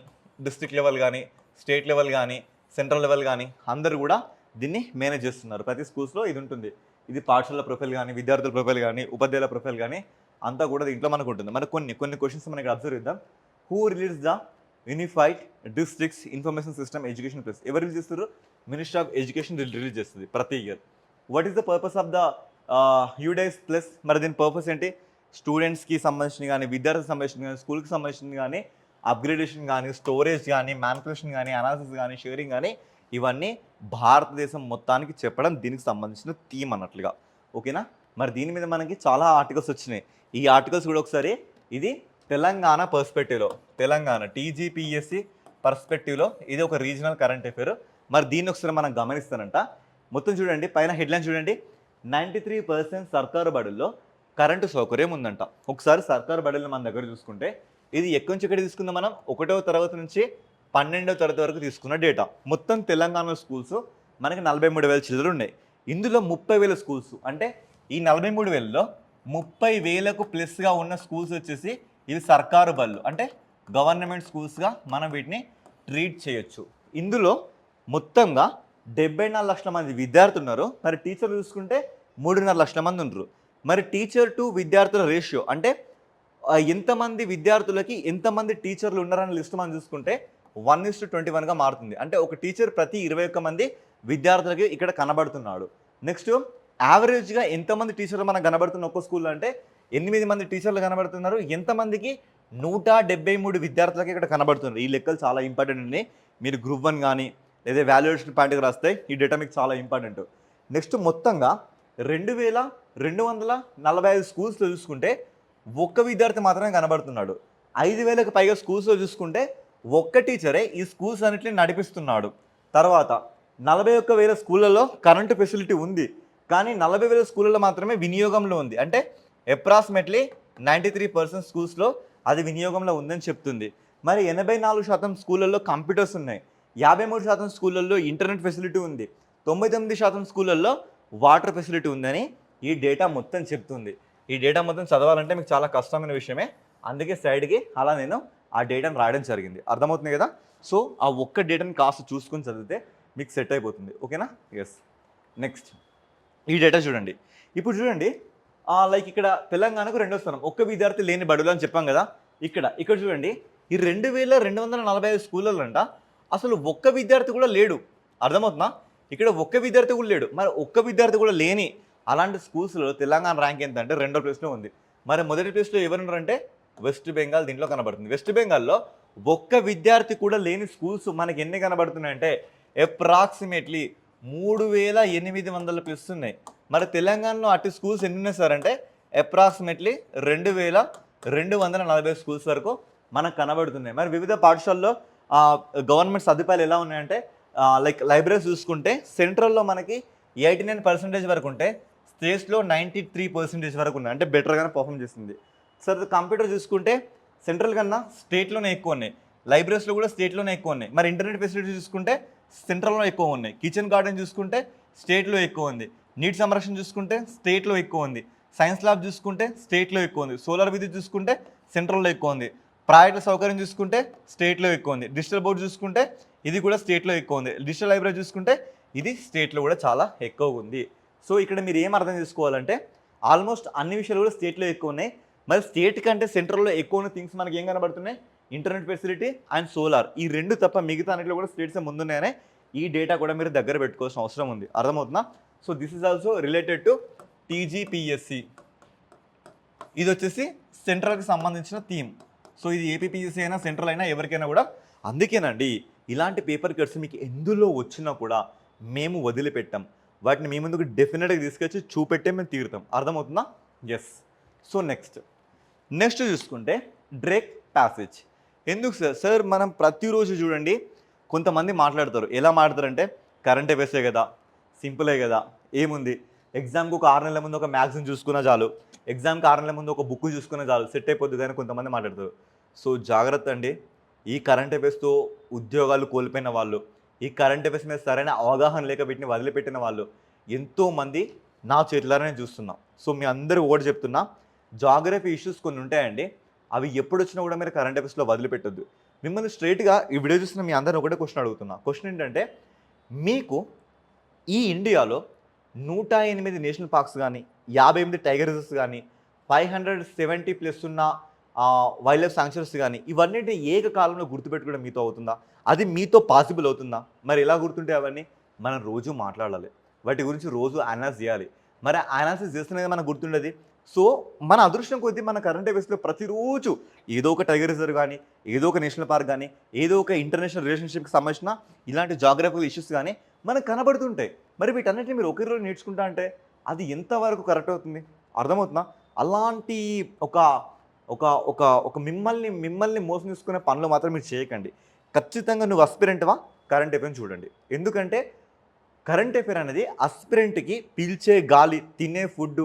డిస్ట్రిక్ట్ లెవెల్ కానీ, స్టేట్ లెవెల్ కానీ, సెంట్రల్ లెవెల్ కానీ అందరూ కూడా దీన్ని మేనేజ్ చేస్తున్నారు. ప్రతి స్కూల్స్లో ఇది ఉంటుంది. ఇది పాఠశాల ప్రొఫైల్ కానీ, విద్యార్థుల ప్రొఫైల్ కానీ, ఉపాధ్యాయుల ప్రొఫైల్ కానీ అంతా కూడా దీంట్లో మనకు ఉంటుంది. మరి కొన్ని క్వశ్చన్స్ మనకి అబ్జర్వ్ చేద్దాం. Who release the unified districts information system education plus? ఎవరు రిలీజ్ చేస్తారు? మినిస్ట్రీ ఆఫ్ ఎడ్యుకేషన్ రిలీజ్ చేస్తుంది ప్రతి year. What is the purpose of the UDISE plus? మరి దీని పర్పస్ ఏంటి? స్టూడెంట్స్కి సంబంధించిన కానీ, విద్యార్థులకు సంబంధించిన కానీ, స్కూల్కి సంబంధించిన కానీ, అప్గ్రేడేషన్ కానీ, స్టోరేజ్ కానీ, మ్యానిపులేషన్ కానీ, అనాలిసిస్ కానీ, షేరింగ్ కానీ, ఇవన్నీ భారతదేశం మొత్తానికి చెప్పడం దీనికి సంబంధించిన థీమ్ అన్నట్లుగా. ఓకేనా? మరి దీని మీద మనకి చాలా ఆర్టికల్స్ వచ్చినాయి. ఈ ఆర్టికల్స్ కూడా ఒకసారి, ఇది తెలంగాణ పర్స్పెక్టివ్లో, తెలంగాణ టీజీపీఎస్సీ పర్స్పెక్టివ్లో ఇది ఒక రీజనల్ కరెంట్ అఫేర్. మరి దీన్ని ఒకసారి మనం గమనిస్తానంట. మొత్తం చూడండి, పైన హెడ్లైన్ చూడండి, 93% సర్కారు బడుల్లో కరెంటు సౌకర్యం ఉందంట. ఒకసారి సర్కారు బడులను మన దగ్గర చూసుకుంటే ఇది ఎక్కడి నుంచి ఎక్కడ తీసుకుందాం మనం, 1వ తరగతి నుంచి 12వ తరగతి వరకు తీసుకున్న డేటా. మొత్తం తెలంగాణ స్కూల్స్ మనకి 43,000 చిల్డ్రన్ ఉన్నాయి. ఇందులో 30,000 స్కూల్స్, అంటే ఈ 43,000లో 30,000కు ప్లస్గా ఉన్న స్కూల్స్ వచ్చేసి ఇవి సర్కారు బళ్ళు, అంటే గవర్నమెంట్ స్కూల్స్గా మనం వీటిని ట్రీట్ చేయొచ్చు. ఇందులో మొత్తంగా 74 లక్షల మంది విద్యార్థులు ఉన్నారు. మరి టీచర్లు చూసుకుంటే 3.5 లక్షల మంది ఉన్నారు. మరి టీచర్ టు విద్యార్థుల రేషియో, అంటే ఎంతమంది విద్యార్థులకి ఎంతమంది టీచర్లు ఉన్నారని లిస్ట్ మనం చూసుకుంటే 1:21గా మారుతుంది. అంటే ఒక టీచర్ ప్రతి 21 మంది విద్యార్థులకి ఇక్కడ కనబడుతున్నాడు. నెక్స్ట్ యావరేజ్గా ఎంతమంది టీచర్లు మనకు కనబడుతున్న ఒక్కో స్కూల్లో అంటే 8 మంది టీచర్లు కనబడుతున్నారు. ఎంతమందికి 173 విద్యార్థులకి ఇక్కడ కనబడుతున్నారు. ఈ లెక్కలు చాలా ఇంపార్టెంట్ అండి. మీరు గ్రూప్ 1 కానీ లేదా వాల్యుయేషన్ పాయింట్కి రాస్తే ఈ డేటా మీకు చాలా ఇంపార్టెంట్. నెక్స్ట్ మొత్తంగా 2,245 స్కూల్స్లో చూసుకుంటే ఒక్క విద్యార్థి మాత్రమే కనబడుతున్నాడు. 5,000కు పైగా స్కూల్స్లో చూసుకుంటే ఒక్క టీచరే ఈ స్కూల్స్ అన్నింటినీ నడిపిస్తున్నాడు. తర్వాత 41,000 స్కూళ్ళల్లో కరెంటు ఫెసిలిటీ ఉంది, కానీ 40,000 స్కూళ్ళలో మాత్రమే వినియోగంలో ఉంది. అంటే అప్రాక్సిమేట్లీ 93% స్కూల్స్లో అది వినియోగంలో ఉందని చెప్తుంది. మరి 84% స్కూళ్ళల్లో కంప్యూటర్స్ ఉన్నాయి, 53% స్కూళ్ళల్లో ఇంటర్నెట్ ఫెసిలిటీ ఉంది, 99% స్కూళ్ళల్లో వాటర్ ఫెసిలిటీ ఉందని ఈ డేటా మొత్తం చెప్తుంది. ఈ డేటా మొత్తం చదవాలంటే మీకు చాలా కష్టమైన విషయమే, అందుకే సైడ్కి అలా నేను ఆ డేటాను రాయడం జరిగింది. అర్థమవుతుంది కదా? సో ఆ ఒక్క డేటాని కాస్త చూసుకొని చదివితే మీకు సెట్ అయిపోతుంది. ఓకేనా? ఎస్. నెక్స్ట్ ఈ డేటా చూడండి. ఇప్పుడు చూడండి లైక్ ఇక్కడ తెలంగాణకు రెండో స్థానం. ఒక్క విద్యార్థి లేని బడులు అని చెప్పాం కదా! ఇక్కడ చూడండి ఈ 2245 స్కూళ్ళలో అంట అసలు ఒక్క విద్యార్థి కూడా లేడు. అర్థమవుతుందా? ఇక్కడ ఒక్క విద్యార్థి కూడా లేడు. మరి ఒక్క విద్యార్థి కూడా లేని అలాంటి స్కూల్స్‌లో తెలంగాణ ర్యాంక్ ఎంత అంటే రెండో ప్లేస్‌లో ఉంది. మరి మొదటి ప్లేస్‌లో ఎవరున్నారంటే వెస్ట్ బెంగాల్ దీంట్లో కనబడుతుంది. వెస్ట్ బెంగాల్‌లో ఒక్క విద్యార్థి కూడా లేని స్కూల్స్ మనకి ఎన్ని కనబడుతున్నాయంటే అప్రాక్సిమేట్లీ 3800 ప్లస్ ఉన్నాయి. మరి తెలంగాణలో అటు స్కూల్స్ ఎన్ని ఉన్నాయి సార్ అంటే అప్రాక్సిమేట్లీ 2240 స్కూల్స్ వరకు మనకు కనబడుతున్నాయి. మరి వివిధ పాఠశాలలో గవర్నమెంట్ సదుపాయాలు ఎలా ఉన్నాయంటే లైక్ లైబ్రరీస్ చూసుకుంటే సెంట్రల్లో మనకి 89% వరకు ఉంటే స్టేట్స్లో 93% వరకు ఉన్నాయి. అంటే బెటర్గానే పర్ఫామ్ చేస్తుంది. సార్ కంప్యూటర్ చూసుకుంటే సెంట్రల్ కన్నా స్టేట్లోనే ఎక్కువ ఉన్నాయి. లైబ్రరీస్లో కూడా స్టేట్లోనే ఎక్కువ ఉన్నాయి. మరి ఇంటర్నెట్ ఫెసిలిటీ చూసుకుంటే సెంట్రల్లో ఎక్కువ ఉన్నాయి. కిచెన్ గార్డెన్ చూసుకుంటే స్టేట్లో ఎక్కువ ఉంది. నీటి సంరక్షణ చూసుకుంటే స్టేట్లో ఎక్కువ ఉంది. సైన్స్ ల్యాబ్ చూసుకుంటే స్టేట్లో ఎక్కువ ఉంది. సోలార్ విద్యుత్ చూసుకుంటే సెంట్రల్లో ఎక్కువ ఉంది. ప్రైవేట్ సౌకర్యం చూసుకుంటే స్టేట్లో ఎక్కువ ఉంది. డిజిటల్ బోర్డు చూసుకుంటే ఇది కూడా స్టేట్లో ఎక్కువ ఉంది. డిజిటల్ లైబ్రరీ చూసుకుంటే ఇది స్టేట్లో కూడా చాలా ఎక్కువగా ఉంది. సో ఇక్కడ మీరు ఏం అర్థం చేసుకోవాలంటే ఆల్మోస్ట్ అన్ని విషయాలు కూడా స్టేట్లో ఎక్కువ ఉన్నాయి. మరి స్టేట్ కంటే సెంట్రల్లో ఎక్కువ ఉన్న థింగ్స్ మనకి ఏం కనబడుతున్నాయి? Internet facility and solar. ఈ రెండు తప్ప మిగతా అన్నింటిలో కూడా స్టేట్స్ ముందున్నాయనే ఈ డేటా కూడా మీరు దగ్గర పెట్టుకోవాల్సిన అవసరం ఉంది. అర్థమవుతుందా? So this is also related to TGPSC. ఇది వచ్చేసి సెంట్రల్కి సంబంధించిన థీమ్. సో ఇది ఏపీపీఎస్సీ అయినా సెంట్రల్ అయినా ఎవరికైనా కూడా. అందుకేనండి ఇలాంటి పేపర్ కట్స్ మీకు ఎందులో వచ్చినా కూడా మేము వదిలిపెట్టాం. వాటిని మీ ముందుకు డెఫినెట్గా తీసుకొచ్చి చూపెట్టే మేము తీరుతాం. అర్థమవుతుందా? ఎస్. సో నెక్స్ట్ చూసుకుంటే డ్రేక్ ప్యాసేజ్. ఎందుకు సార్ మనం ప్రతిరోజు చూడండి కొంతమంది మాట్లాడతారు. ఎలా మాట్లాడతారంటే కరెంట్ అఫైర్సే కదా, సింపులే కదా, ఏముంది, ఎగ్జామ్కి ఒక 6 నెలల ముందు ఒక మ్యాగజైన్ చూసుకున్నా చాలు, ఎగ్జామ్కి 6 నెలల ముందు ఒక బుక్ చూసుకున్నా చాలు, సెట్ అయిపోద్ది కానీ కొంతమంది మాట్లాడతారు. సో జాగ్రత్త అండి. ఈ కరెంట్ అఫైర్స్తో ఉద్యోగాలు కోల్పోయిన వాళ్ళు, ఈ కరెంట్ అఫైర్స్ మీద సరైన అవగాహన లేక వీటిని వదిలిపెట్టిన వాళ్ళు ఎంతోమంది నా చేతులారనే చూస్తున్నాం. సో మీ అందరూ ఒకటి చెప్తున్నా, జాగ్రఫీ ఇష్యూస్ కొన్ని ఉంటాయండి, అవి ఎప్పుడు వచ్చినా కూడా మీరు కరెంట్ అఫైర్స్లో వదిలిపెట్టొద్దు. మిమ్మల్ని స్ట్రైట్గా ఈ వీడియో చూస్తున్న మీ అందరిని ఒకటే క్వశ్చన్ అడుగుతున్నా. క్వశ్చన్ ఏంటంటే మీకు ఈ ఇండియాలో 108 నేషనల్ పార్క్స్ కానీ, 58 టైగర్ రిజర్వ్స్ కానీ, 570 ప్లస్ ఉన్న వైల్డ్ లైఫ్ శాంక్చురీస్ కానీ, ఇవన్నీ ఏకకాలంలో గుర్తుపెట్టుకోవడం మీతో అవుతుందా? అది మీతో పాసిబుల్ అవుతుందా? మరి ఎలా గుర్తుంటే అవన్నీ మనం రోజు మాట్లాడాలి, వాటి గురించి రోజు అనాలిసిస్ చేయాలి. మరి అనాలిసిస్ చేస్తున్నది మనకు గుర్తుండేది. సో మన అదృష్టం కొద్దీ మన కరెంట్ అఫైర్స్లో ప్రతిరోజు ఏదో ఒక టైగర్ రిజర్వ్ కానీ, ఏదో ఒక నేషనల్ పార్క్ కానీ, ఏదో ఒక ఇంటర్నేషనల్ రిలేషన్షిప్కి సంబంధించిన ఇలాంటి జాగ్రఫికల్ ఇష్యూస్ కానీ మనకు కనబడుతుంటాయి. మరి వీటన్నిటిని మీరు ఒకే రోజు నేర్చుకుంటా అంటే అది ఎంతవరకు కరెక్ట్ అవుతుంది? అర్థమవుతుందా? అలాంటి ఒక ఒక ఒక ఒక మిమ్మల్ని మోసం చేసుకునే పనులు మాత్రం మీరు చేయకండి. ఖచ్చితంగా నువ్వు అస్పిరెంట్వా కరెంట్ అఫైర్ని చూడండి. ఎందుకంటే కరెంట్ అఫైర్ అనేది అస్పిరెంట్కి పీల్చే గాలి, తినే ఫుడ్,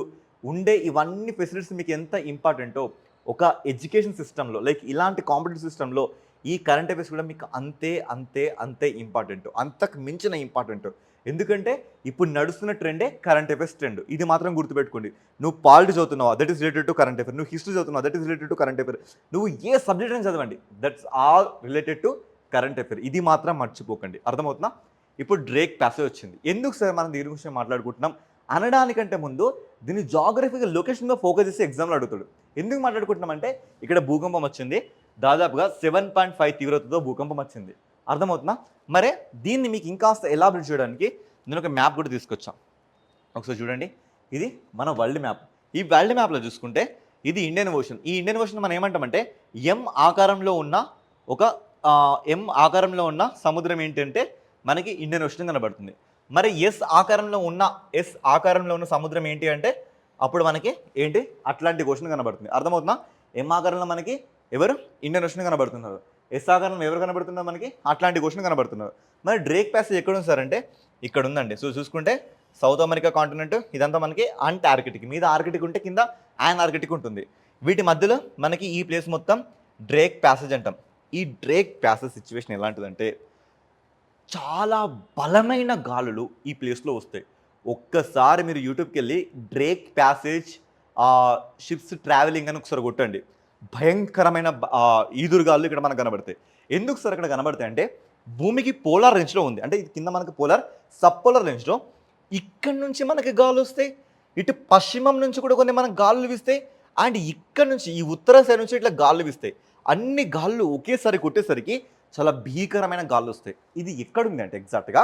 ఉండే ఇవన్నీ ఫెసిలిటీస్ మీకు ఎంత ఇంపార్టెంటో ఒక ఎడ్యుకేషన్ సిస్టంలో లైక్ ఇలాంటి కాంపిటేటివ్ సిస్టంలో ఈ కరెంట్ అఫైర్స్ కూడా మీకు అంతే ఇంపార్టెంట్, అంతకు మించిన ఇంపార్టెంట్. ఎందుకంటే ఇప్పుడు నడుస్తున్న ట్రెండే కరెంట్ అఫైర్స్ ట్రెండ్. ఇది మాత్రం గుర్తుపెట్టుకోండి. నువ్వు పాలిటీ చదువుతున్నావా, that is related to current affair. నువ్వు హిస్టరీ చదువుతున్నావా, that is related to current affair. నువ్వు ఏ సబ్జెక్ట్ అని చదవండి, that's all related to current affair. ఇది మాత్రం మర్చిపోకండి. అర్థమవుతుందా? ఇప్పుడు డ్రేక్ ప్యాసేజ్ వచ్చింది. ఎందుకు సార్ మనం దీని గురించి మాట్లాడుకుంటున్నాం అనడానికంటే ముందు దీన్ని జాగ్రఫికల్ లొకేషన్గా ఫోకస్ చేసి ఎగ్జామ్లో అడుగుతాడు. ఎందుకు మాట్లాడుకుంటున్నామంటే ఇక్కడ భూకంపం వచ్చింది, దాదాపుగా 7.5 తీవ్రతతో భూకంపం వచ్చింది. అర్థమవుతుందా? మరే దీన్ని మీకు ఇంకాస్త ఎలాబరేట్ చేయడానికి నేను ఒక మ్యాప్ కూడా తీసుకొచ్చాం. ఒకసారి చూడండి, ఇది మన వరల్డ్ మ్యాప్. ఈ వరల్డ్ మ్యాప్లో చూసుకుంటే ఇది ఇండియన్ ఓషన్. ఈ ఇండియన్ ఓషన్ మనం ఏమంటామంటే ఎం ఆకారంలో ఉన్న సముద్రం ఏంటంటే మనకి ఇండియన్ ఓషన్ కనబడుతుంది. మరి ఎస్ ఆకారంలో ఉన్న సముద్రం ఏంటి అంటే అప్పుడు మనకి ఏంటి అట్లాంటిక్ ఓషన్ కనబడుతుంది. అర్థమవుతుందా? ఎం ఆకారంలో మనకి ఎవరు ఇండియన్ ఓషన్ కనబడుతున్నారు, ఎస్ ఆకారంలో ఎవరు కనబడుతున్నారు మనకి అట్లాంటిక్ ఓషన్ కనబడుతున్నారు. మరి డ్రేక్ ప్యాసేజ్ ఎక్కడ ఉంది సార్ అంటే ఇక్కడ ఉందండి. సో చూసుకుంటే సౌత్ అమెరికా కాంటినెంట్ ఇదంతా మనకి అంటార్కిటిక్, మీద ఆర్కిటిక్ ఉంటే కింద ఆర్కిటిక్ ఉంటుంది. వీటి మధ్యలో మనకి ఈ ప్లేస్ మొత్తం డ్రేక్ ప్యాసేజ్ అంటాం. ఈ డ్రేక్ ప్యాసేజ్ సిచ్యువేషన్ ఎలాంటిదంటే చాలా బలమైన గాలులు ఈ ప్లేస్లో వస్తాయి. ఒక్కసారి మీరు యూట్యూబ్కి వెళ్ళి డ్రేక్ ప్యాసేజ్ షిప్స్ ట్రావెలింగ్ అని ఒకసారి కొట్టండి. భయంకరమైన ఈదురుగాలు ఇక్కడ మనకు కనబడతాయి. ఎందుకు సార్ ఇక్కడ కనబడతాయి అంటే భూమికి పోలార్ రేంజ్లో ఉంది. అంటే ఇది కింద మనకి పోలార్, సబ్ పోలార్ రేంజ్లో ఇక్కడి నుంచి మనకి గాలు వస్తాయి, ఇటు పశ్చిమం నుంచి కూడా కొన్ని మనకు గాలులు వీస్తాయి, అండ్ ఇక్కడ నుంచి ఈ ఉత్తర సైడ్ నుంచి ఇట్లా గాలులు వీస్తాయి. అన్ని గాళ్ళు ఒకేసారి కొట్టేసరికి చాలా భీకరమైన గాళ్ళు వస్తాయి. ఇది ఎక్కడుంది అంటే ఎగ్జాక్ట్గా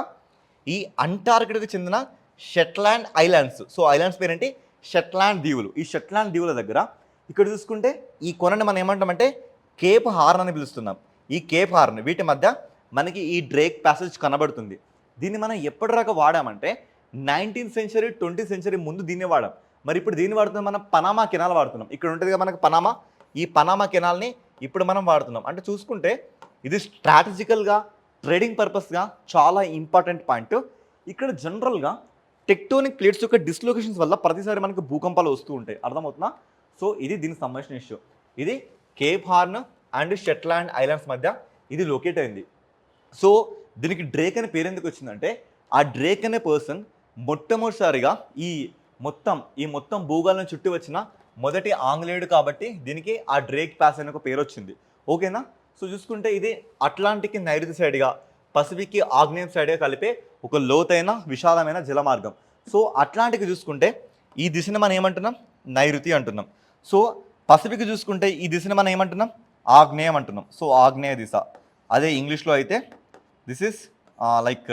ఈ అంటార్కిటికి చెందిన షెట్లాండ్ ఐలాండ్స్. సో ఐలాండ్స్ పేరేంటి? షెట్లాండ్ దీవులు. ఈ షెట్లాండ్ దీవుల దగ్గర ఇక్కడ చూసుకుంటే ఈ కొనని మనం ఏమంటామంటే కేప్ హార్న్ అని పిలుస్తున్నాం. ఈ కేప్ హార్న్ వీటి మధ్య మనకి ఈ డ్రేక్ ప్యాసేజ్ కనబడుతుంది. దీన్ని మనం ఎప్పటిదాకా వాడామంటే 19th సెంచరీ 20th సెంచరీ ముందు దీన్ని వాడాం. మరి ఇప్పుడు దీన్ని వాడుతున్నాం, మనం పనామా కెనాల్ వాడుతున్నాం. ఇక్కడ ఉంటుంది కదా మనకు పనామా, ఈ పనామా కెనాల్ని ఇప్పుడు మనం వాడుతున్నాం. అంటే చూసుకుంటే ఇది స్ట్రాటజికల్గా ట్రేడింగ్ పర్పస్గా చాలా ఇంపార్టెంట్ పాయింట్. ఇక్కడ జనరల్గా టెక్టోనిక్ ప్లేట్స్ యొక్క డిస్లొకేషన్స్ వల్ల ప్రతిసారి మనకు భూకంపాలు వస్తూ ఉంటాయి, అర్థమవుతుందా? సో ఇది దీనికి సంబంధించిన ఇష్యూ. ఇది Cape horn and Shetland islands మధ్య ఇది లొకేట్ అయింది. సో దీనికి డ్రేక్ అనే పేరు ఎందుకు వచ్చిందంటే ఆ డ్రేక్ అనే పర్సన్ మొట్టమొదటిసారిగా ఈ మొత్తం భూగోళం చుట్టూ వచ్చిన మొదటి ఆంగ్లేయుడు కాబట్టి దీనికి ఆ డ్రేక్ ప్యాస్ అనే ఒక పేరు వచ్చింది. ఓకేనా? సో చూసుకుంటే ఇది అట్లాంటిక్ నైరుతి సైడ్గా, పసిఫిక్ ఆగ్నేయం సైడ్గా కలిపే ఒక లోతైన విశాలమైన జలమార్గం. సో అట్లాంటిక్ చూసుకుంటే ఈ దిశను మనం ఏమంటున్నాం? నైరుతి అంటున్నాం. సో పసిఫిక్ చూసుకుంటే ఈ దిశను మనం ఏమంటున్నాం? ఆగ్నేయం అంటున్నాం. సో ఆగ్నేయ దిశ. అదే ఇంగ్లీష్లో అయితే this is like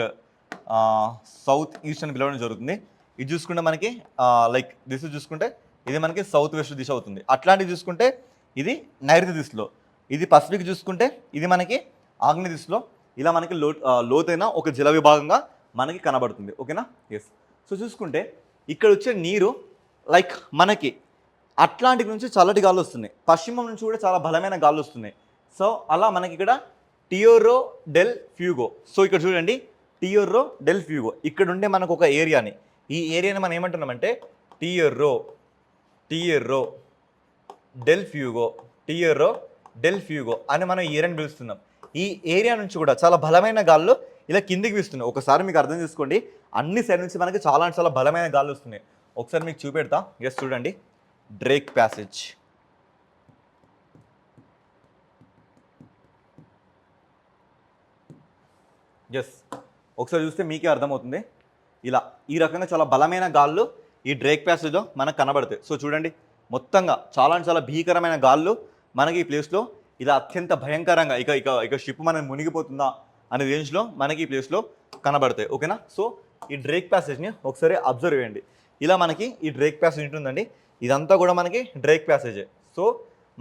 south east అని పిలవడం జరుగుతుంది. ఇది చూసుకుంటే మనకి లైక్ దిశ చూసుకుంటే ఇది మనకి సౌత్ వెస్ట్ దిశ అవుతుంది. అట్లాంటివి చూసుకుంటే ఇది నైరుతి దిశలో, ఇది పసిఫిక్ చూసుకుంటే ఇది మనకి ఆగ్నేయ దిశలో ఇలా మనకి లోతైన ఒక జల విభాగంగా మనకి కనబడుతుంది. ఓకేనా? ఎస్. సో చూసుకుంటే ఇక్కడ వచ్చే నీరు లైక్ మనకి అట్లాంటిక్ నుంచి చల్లటి గాలు వస్తున్నాయి, పశ్చిమం నుంచి కూడా చాలా బలమైన గాలు వస్తున్నాయి. సో అలా మనకి ఇక్కడ టియోరో డెల్ ఫ్యూగో. సో ఇక్కడ చూడండి టియోరో డెల్ ఫ్యూగో ఇక్కడ ఉండే మనకు ఒక ఏరియాని, ఈ ఏరియాని మనం ఏమంటున్నామంటే టియోరో డెల్ ఫ్యూగో అని మనం ఈ ఏరియాని పిలుస్తున్నాం. ఈ ఏరియా నుంచి కూడా చాలా బలమైన గాల్లో ఇలా కిందికి వీస్తున్నాయి. ఒకసారి మీకు అర్థం చేసుకోండి, అన్ని సైడ్ నుంచి మనకి చాలా బలమైన గాలు వస్తున్నాయి. ఒకసారి మీకు చూపెడతా. ఎస్ చూడండి, డ్రేక్ ప్యాసేజ్. ఎస్ ఒకసారి చూస్తే మీకే అర్థమవుతుంది. ఇలా ఈ రకంగా చాలా బలమైన గాళ్ళు ఈ డ్రేక్ ప్యాసేజ్లో మనకు కనబడతాయి. సో చూడండి మొత్తంగా చాలా భీకరమైన గాళ్ళు మనకి ఈ ప్లేస్లో ఇలా అత్యంత భయంకరంగా ఇక షిప్ మనకి మునిగిపోతుందా అనే రేంజ్లో మనకి ఈ ప్లేస్లో కనబడతాయి. ఓకేనా? సో ఈ డ్రేక్ ప్యాసేజ్ని ఒకసారి అబ్జర్వ్ చేయండి. ఇలా మనకి ఈ డ్రేక్ ప్యాసేజ్ ఉంటుందండి. ఇదంతా కూడా మనకి డ్రేక్ ప్యాసేజే. సో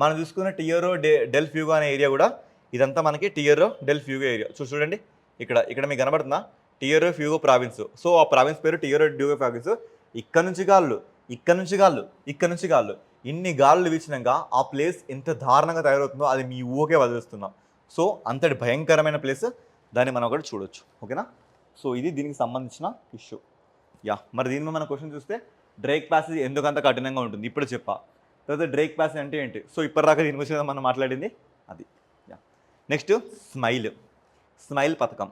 మనం చూసుకున్న టియోరో డెల్ ఫ్యూగో అనే ఏరియా కూడా ఇదంతా మనకి టియోరో డెల్ ఫ్యూగో ఏరియా. చూడండి ఇక్కడ మీకు కనబడుతుందా? టియోరో ఫ్యూగో ప్రావిన్స్. సో ఆ ప్రావిన్స్ పేరు టియోరో డ్యూగో ప్రావిన్స్. ఇక్కడ నుంచి గాళ్ళు ఇన్ని గాళ్ళు వీచినాక ఆ ప్లేస్ ఎంత దారుణంగా తయారవుతుందో అది మీ ఊహకే వదిలేస్తున్నాం. సో అంతటి భయంకరమైన ప్లేస్, దాన్ని మనం ఒకటి చూడొచ్చు. ఓకేనా? సో ఇది దీనికి సంబంధించిన ఇష్యూ. మరి దీని మీద మన క్వశ్చన్ చూస్తే డ్రేక్ ప్యాసేజ్ ఎందుకంత కఠినంగా ఉంటుంది ఇప్పుడు చెప్పా. తర్వాత డ్రేక్ ప్యాసేజ్ అంటే ఏంటి? సో ఇప్పటిదాకా దీని గురించి మనం మాట్లాడింది అది. నెక్స్ట్ స్మైల్ పథకం.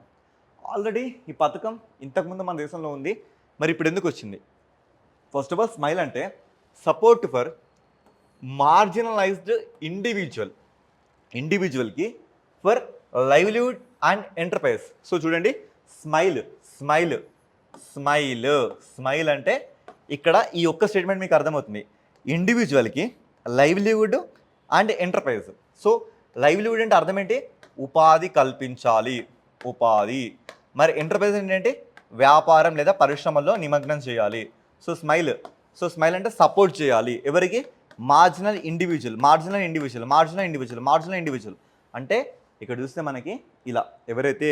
ఆల్రెడీ ఈ పథకం ఇంతకుముందు మన దేశంలో ఉంది, మరి ఇప్పుడు ఎందుకు వచ్చింది? ఫస్ట్ ఆఫ్ ఆల్ స్మైల్ అంటే సపోర్ట్ ఫర్ మార్జినలైజ్డ్ ఇండివిజువల్కి for livelihood and enterprise. So చూడండి స్మైల్ అంటే ఇక్కడ ఈ ఒక్క స్టేట్మెంట్ మీకు అర్థమవుతుంది. ఇండివిజువల్కి livelihood and enterprise. So livelihood అంటే అర్థం ఏంటి? ఉపాధి కల్పించాలి, ఉపాధి. మరి ఎంటర్ప్రైజ్ ఏంటంటే వ్యాపారం లేదా పరిశ్రమల్లో నిమగ్నం చేయాలి. సో స్మైల్ అంటే సపోర్ట్ చేయాలి ఎవరికి? మార్జినల్ ఇండివిజువల్ అంటే ఇక్కడ చూస్తే మనకి ఇలా ఎవరైతే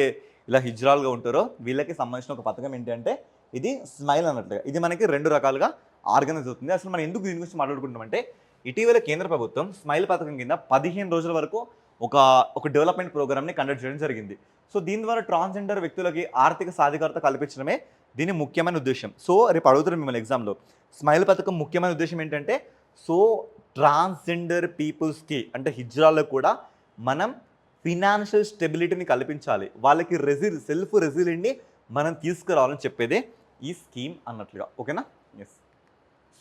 ఇలా హిజ్రాలుగా ఉంటారో వీళ్ళకి సంబంధించిన ఒక పథకం ఏంటంటే ఇది స్మైల్ అన్నట్లుగా. ఇది మనకి 2 రకాలుగా ఆర్గనైజ్ అవుతుంది. అసలు మనం ఎందుకు దీని గురించి మాట్లాడుకుంటామంటే ఇటీవల కేంద్ర ప్రభుత్వం స్మైల్ పథకం కింద 15 రోజుల వరకు ఒక డెవలప్మెంట్ ప్రోగ్రామ్ని కండక్ట్ చేయడం జరిగింది. సో దీని ద్వారా ట్రాన్స్జెండర్ వ్యక్తులకి ఆర్థిక సాధికారత కల్పించడమే దీని ముఖ్యమైన ఉద్దేశం. సో రేపు అడుగుతారు మిమ్మల్ని ఎగ్జామ్లో, స్మైల్ పథకం ముఖ్యమైన ఉద్దేశం ఏంటంటే సో ట్రాన్స్జెండర్ పీపుల్స్కి అంటే హిజ్రాలకు కూడా మనం ఫినాన్షియల్ స్టెబిలిటీని కల్పించాలి, వాళ్ళకి సెల్ఫ్ రెసిలియెంట్ని మనం తీసుకురావాలని చెప్పేదే ఈ స్కీమ్ అన్నట్లుగా. ఓకేనా? ఎస్.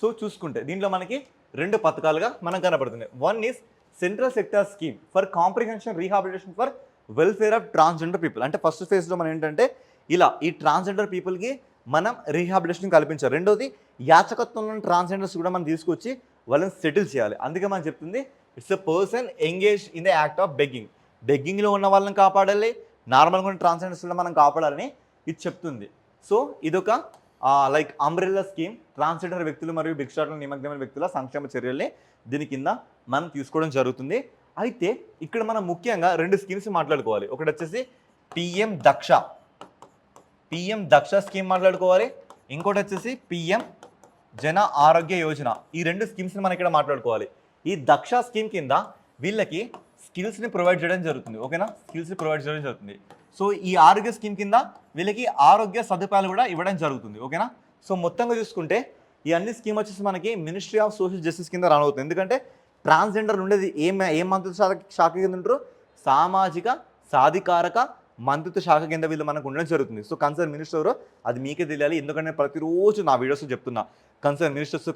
సో చూసుకుంటే దీంట్లో మనకి 2 పథకాలుగా మనం కనబడుతుంది. One is central sector scheme for comprehension rehabilitation for welfare of transgender people. అంటే ఫస్ట్ ఫేజ్లో మనం ఏంటంటే ఇలా ఈ ట్రాన్స్జెండర్ పీపుల్కి మనం రీహాబిలిటేషన్ కల్పించాలి. రెండోది యాచకత్వంలోని ట్రాన్స్జెండర్స్ కూడా మనం తీసుకొచ్చి వాళ్ళని సెటిల్ చేయాలి. అందుకే మనం చెప్తుంది it's a person engage in the act of begging. బెగ్గింగ్లో ఉన్న వాళ్ళని కాపాడాలి, నార్మల్గా ఉన్న ట్రాన్స్జెండర్స్లో మనం కాపాడాలని ఇది చెప్తుంది. సో ఇదొక లైక్ అంబ్రెల్లా స్కీమ్, ట్రాన్స్జెండర్ వ్యక్తులు మరియు భిక్షాటన నిమగ్నమైన వ్యక్తుల సంక్షేమ చర్యల్ని దీని కింద మనం తీసుకోవడం జరుగుతుంది. అయితే ఇక్కడ మనం ముఖ్యంగా 2 స్కీమ్స్ మాట్లాడుకోవాలి. ఒకటి వచ్చేసి పిఎం దక్ష స్కీమ్ మాట్లాడుకోవాలి, ఇంకోటి వచ్చేసి పిఎం జన ఆరోగ్య యోజన. ఈ 2 స్కీమ్స్ని మనం ఇక్కడ మాట్లాడుకోవాలి. ఈ దక్ష స్కీమ్ కింద వీళ్ళకి స్కిల్స్ని ప్రొవైడ్ చేయడం జరుగుతుంది. ఓకేనా, స్కిల్స్ని ప్రొవైడ్ చేయడం జరుగుతుంది. సో ఈ ఆరోగ్య స్కీమ్ కింద వీళ్ళకి ఆరోగ్య సదుపాయాలు కూడా ఇవ్వడం జరుగుతుంది. ఓకేనా, సో మొత్తంగా చూసుకుంటే ఈ అన్ని స్కీమ్ వచ్చేసి మనకి మినిస్ట్రీ ఆఫ్ సోషల్ జస్టిస్ కింద రన్ అవుతుంది. ఎందుకంటే ట్రాన్స్జెండర్ ఉండేది ఏం మంత్రిత్వ శాఖ కింద ఉంటారు? సామాజిక సాధికారక మంత్రిత్వ శాఖ కింద వీళ్ళు మనకు ఉండడం జరుగుతుంది. సో కన్సర్న్ మినిస్టర్ ఎవరో అది మీకే తెలియాలి. ఎందుకంటే ప్రతిరోజు నా వీడియోస్లో చెప్తున్నా కన్సర్న్ మినిస్టర్స్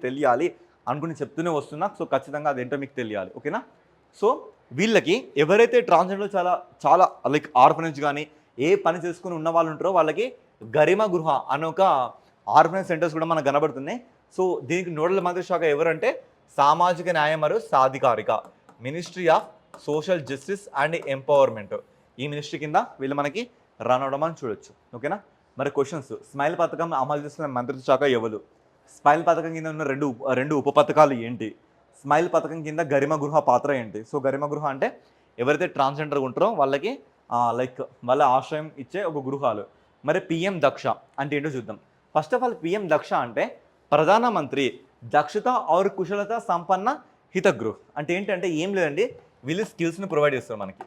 తెలియాలి అనుకుని చెప్తూనే వస్తున్నా. సో ఖచ్చితంగా అదేంటో మీకు తెలియాలి. ఓకేనా, సో వీళ్ళకి ఎవరైతే ట్రాన్స్జెండర్లో చాలా లైక్ ఆర్ఫనేజ్ కానీ ఏ పని చేసుకుని ఉన్న వాళ్ళు ఉంటారో వాళ్ళకి గరిమ గృహ అనే ఒక ఆర్ఫనేజ్ సెంటర్స్ కూడా మనకు కనబడుతున్నాయి. సో దీనికి నోడల్ మంత్రిత్వ శాఖ ఎవరంటే సామాజిక న్యాయం మరియు సాధికారిక, ministry of social justice and empowerment. ఈ మినిస్ట్రీ కింద వీళ్ళు మనకి రన్ అవడం అని చూడొచ్చు. ఓకేనా, మరి క్వశ్చన్స్, స్మైల్ పథకం అమలు చేస్తున్న మంత్రిత్వ శాఖ ఎవరు? స్మైల్ పథకం కింద ఉన్న రెండు ఉప పథకాలు ఏంటి? స్మైల్ పథకం కింద గరిమ గృహ పాత్ర ఏంటి? సో గరిమ గృహ అంటే ఎవరైతే ట్రాన్స్జెండర్ ఉంటారో వాళ్ళకి లైక్ వాళ్ళ ఆశ్రయం ఇచ్చే ఒక గృహాలు. మరి పిఎం దక్ష అంటే ఏంటో చూద్దాం. First of all PM Daksha అంటే ప్రధానమంత్రి దక్షత ఔర్ కుశలత సంపన్న హితగృహ్ అంటే ఏంటంటే ఏం లేదండి, వీళ్ళు స్కిల్స్ని ప్రొవైడ్ చేస్తారు, మనకి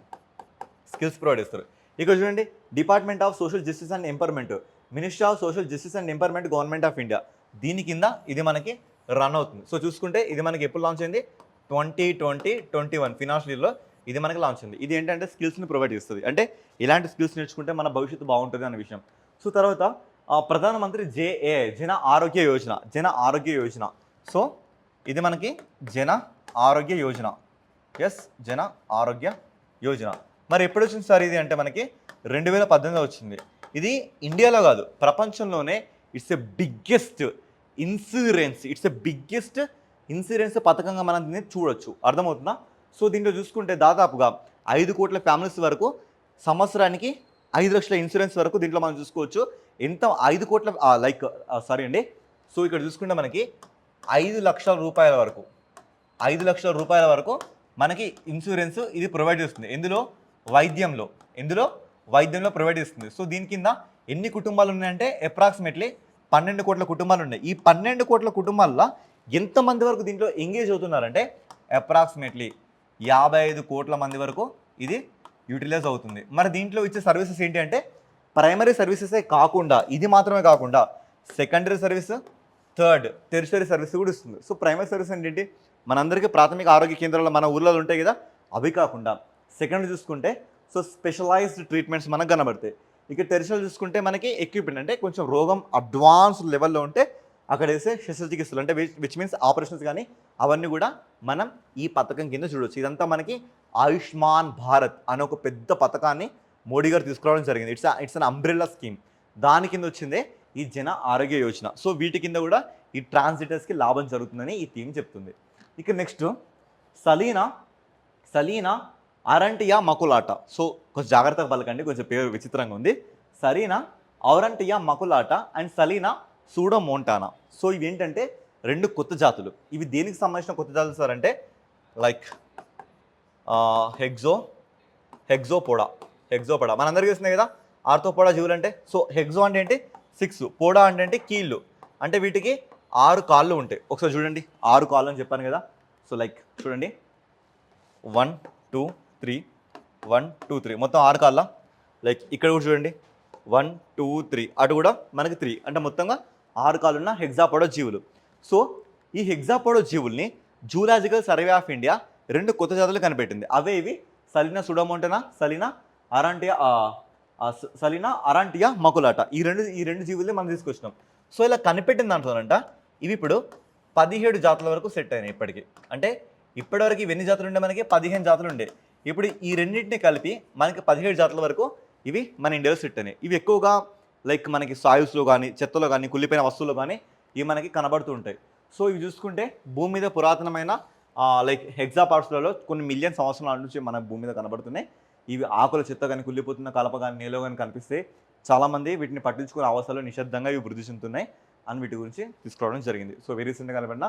స్కిల్స్ ప్రొవైడ్ చేస్తారు. ఇక్కడ చూడండి, department of social justice and empowerment, ministry of social justice and empowerment, government of India, దీని కింద ఇది మనకి రన్ అవుతుంది. సో చూసుకుంటే ఇది మనకి ఎప్పుడు లాంచ్ అయింది? 2020-21 ఫినాన్షియల్ ఇయర్లో ఇది మనకి లాంచ్ అయింది. ఇది ఏంటంటే స్కిల్స్ని ప్రొవైడ్ చేస్తుంది. అంటే ఇలాంటి స్కిల్స్ నేర్చుకుంటే మన భవిష్యత్తు బాగుంటుంది అనే విషయం. సో తర్వాత ప్రధానమంత్రి జన ఆరోగ్య యోజన. సో ఇది మనకి జన ఆరోగ్య యోజన. ఎస్, జన ఆరోగ్య యోజన. మరి ఎప్పుడు వచ్చింది సార్ ఇది అంటే మనకి 2018లో వచ్చింది. ఇది ఇండియాలో కాదు, ప్రపంచంలోనే ఇట్స్ ఎ బిగ్గెస్ట్ ఇన్సూరెన్స్ పథకంగా మనం దీన్ని చూడొచ్చు. అర్థమవుతుందా? సో దీంట్లో చూసుకుంటే దాదాపుగా 5 కోట్ల ఫ్యామిలీస్ వరకు సంవత్సరానికి 5 లక్షల ఇన్సూరెన్స్ వరకు దీంట్లో మనం చూసుకోవచ్చు. ఎంత 5 కోట్ల సో ఇక్కడ చూసుకుంటే మనకి 5 లక్షల రూపాయల వరకు మనకి ఇన్సూరెన్స్ ఇది ప్రొవైడ్ చేస్తుంది. ఎందులో? వైద్యంలో ప్రొవైడ్ చేస్తుంది. సో దీని కింద ఎన్ని కుటుంబాలు ఉన్నాయంటే అప్రాక్సిమేట్లీ 12 కోట్ల కుటుంబాలు ఉన్నాయి. ఈ 12 కోట్ల కుటుంబాల్లో ఎంతమంది వరకు దీంట్లో ఎంగేజ్ అవుతున్నారంటే అప్రాక్సిమేట్లీ 55 కోట్ల మంది వరకు ఇది యూటిలైజ్ అవుతుంది. మరి దీంట్లో ఇచ్చే సర్వీసెస్ ఏంటి అంటే ప్రైమరీ సర్వీసెసే కాకుండా, ఇది మాత్రమే కాకుండా secondary service, third tertiary service కూడా ఇస్తుంది. సో ప్రైమరీ సర్వీస్ అంటే ఏంటి? మనందరికీ ప్రాథమిక ఆరోగ్య కేంద్రాలు మన ఊర్లలో ఉంటాయి కదా, అవి కాకుండా సెకండరీ చూసుకుంటే సో స్పెషలైజ్డ్ ట్రీట్మెంట్స్ మనకు కనబడతాయి. ఇక టెరిషరీ చూసుకుంటే మనకి ఎక్విప్మెంట్ అంటే కొంచెం రోగం అడ్వాన్స్ లెవెల్లో ఉంటే అక్కడ వేసే శస్త్రచికిత్సలు అంటే విచ్ మీన్స్ ఆపరేషన్స్ కానీ అవన్నీ కూడా మనం ఈ పథకం కింద చూడవచ్చు. ఇదంతా మనకి ఆయుష్మాన్ భారత్ అనే ఒక పెద్ద పథకాన్ని మోడీ గారు తీసుకురావడం జరిగింది. It's an umbrella scheme. దాని కింద వచ్చిందే ఈ జన ఆరోగ్య యోజన. సో వీటి కింద కూడా ఈ ట్రాన్స్జెండర్స్కి లాభం జరుగుతుందని ఈ థీమ్ చెప్తుంది. ఇక నెక్స్ట్ సలీనా అరంటియా మకులాట. సో కొంచెం జాగ్రత్తగా పలకండి, కొంచెం పేరు విచిత్రంగా ఉంది. సలీనా ఔరంటియా మకులాట అండ్ సలీనా సూడోమోంటానా. సో ఇవి ఏంటంటే 2 కొత్త జాతులు. ఇవి దేనికి సంబంధించిన కొత్త జాతులు సార్ అంటే లైక్ హెగ్జోపోడా మనందరికీ తెలిసిందే కదా ఆర్థోపోడా జీవులు అంటే. సో హెగ్జో అంటే ఏంటి? 6, పోడా అంటే ఏంటి? కీళ్ళు. అంటే వీటికి 6 కాళ్ళు ఉంటాయి. ఒకసారి చూడండి, 6 కాళ్ళు అని చెప్పాను కదా. సో లైక్ చూడండి, 1 2 3 మొత్తం 6 కాళ్ళ. లైక్ ఇక్కడ కూడా చూడండి 1 2 3, అటు కూడా మనకి 3, అంటే మొత్తంగా 6 కాళ్ళున్న హెగ్జాపోడా జీవులు. సో ఈ హెగ్జాపోడా జీవుల్ని జూలాజికల్ సర్వే ఆఫ్ ఇండియా 2 కొత్త జాతులు కనిపెట్టింది. అవే ఇవి సలీనా సూడోమోంటానా, సలీనా అరాంటియా మకులాట. ఈ రెండు జీవుల్ని మనం తీసుకొచ్చినాం. సో ఇలా కనిపెట్టిన దాంట్లోనంట ఇవి ఇప్పుడు 17 జాతుల వరకు సెట్ అయినాయి ఇప్పటికి. అంటే ఇప్పటివరకు ఇవన్నీ జాతులు ఉండే? మనకి 15 జాతులు ఉండే. ఇప్పుడు ఈ రెండింటిని కలిపి మనకి 17 జాతుల వరకు ఇవి మన ఇండియాలో సెట్ అయినాయి. ఇవి ఎక్కువగా లైక్ మనకి సాయిల్స్లో కానీ చెత్తలో కానీ కుళ్ళిపోయిన వస్తువులు కానీ ఇవి మనకి కనబడుతూ ఉంటాయి. సో ఇవి చూసుకుంటే భూమి మీద పురాతనమైన లైక్ హెక్సాపార్ట్స్లలో కొన్ని మిలియన్ సంవత్సరాల నుంచి మన భూమి మీద కనబడుతున్నాయి. ఇవి ఆకుల చెత్త కానీ కుళ్ళిపోతున్న కలప కానీ నేలో కానీ కనిపిస్తే చాలామంది వీటిని పట్టించుకునే అవసరాలు నిశ్శబ్దంగా ఇవి వృద్ధి చెందుతున్నాయి అని వీటి గురించి తీసుకురావడం జరిగింది. సో వెరీ రీసెంట్గా కనబడిన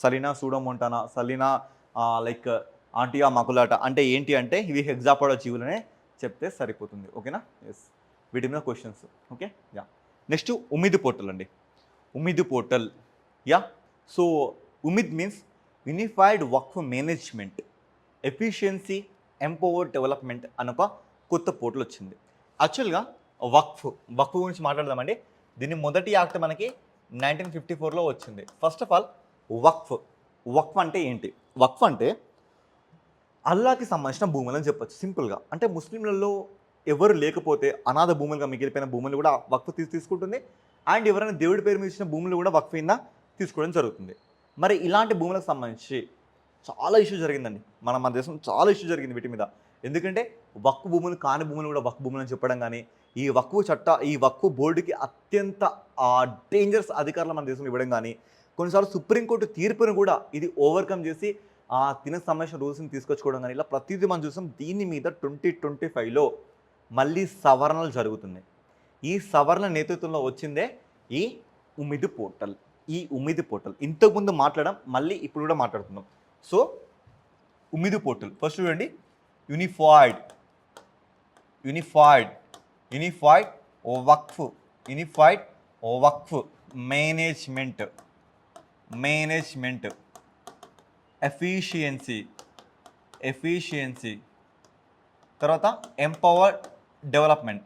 సలీనా సూడోమోంటానా సలీనా లైక్ ఆంటియా మకులాట అంటే ఏంటి అంటే ఇవి హెక్సాపాడ జీవులనే చెప్తే సరిపోతుంది. ఓకేనా? ఎస్, వీటి మీద questions. Okay, yeah. Next Umeed portal అండి. Umeed portal, yeah. So Umeed means unified Waqf management efficiency empower development అని ఒక కొత్త పోర్టల్ వచ్చింది. యాక్చువల్గా వక్ఫ్ గురించి మాట్లాడదామండి. దీని మొదటి యాక్ట్ మనకి 1954లో వచ్చింది. ఫస్ట్ ఆఫ్ ఆల్ వక్ఫ్ అంటే ఏంటి? వక్ఫ్ అంటే అల్లాకి సంబంధించిన భూములని చెప్పొచ్చు సింపుల్గా. అంటే ముస్లింలలో ఎవరు లేకపోతే అనాథ భూములుగా మిగిలిపోయిన భూములు కూడా వక్ఫ్ తీసుకుంటుంది. అండ్ ఎవరైనా దేవుడి పేరు మీద ఇచ్చిన భూములు కూడా వక్ఫ్ కింద తీసుకోవడం జరుగుతుంది. మరి ఇలాంటి భూములకు సంబంధించి చాలా ఇష్యూ జరిగిందండి. మన దేశం చాలా ఇష్యూ జరిగింది వీటి మీద. ఎందుకంటే వక్ఫ్ భూములు కాని భూములు కూడా వక్ఫ్ భూములు అని చెప్పడం కానీ, ఈ వక్ఫ్ బోర్డుకి అత్యంత డేంజరస్ అధికారులు మన దేశంలో ఇవ్వడం కానీ, కొన్నిసార్లు సుప్రీంకోర్టు తీర్పును కూడా ఇది ఓవర్కమ్ చేసి తినకు సంబంధించిన రూల్స్ని తీసుకొచ్చుకోవడం కానీ, ఇలా ప్రతిదీ మనం చూసాం. దీని మీద 2025లో మళ్ళీ సవరణలు జరుగుతున్నాయి. ఈ సవరణ నేతృత్వంలో వచ్చిందే ఈ ఉమిద్ పోర్టల్. ఇంతకుముందు మాట్లాడడం మళ్ళీ ఇప్పుడు కూడా మాట్లాడుతున్నాం. సో ఉమిద్ పోర్టల్ ఫస్ట్ చూడండి. యూనిఫైడ్ వక్ఫ్ మేనేజ్మెంట్ ఎఫిషియన్సీ తర్వాత ఎంపవర్ డెవలప్మెంట్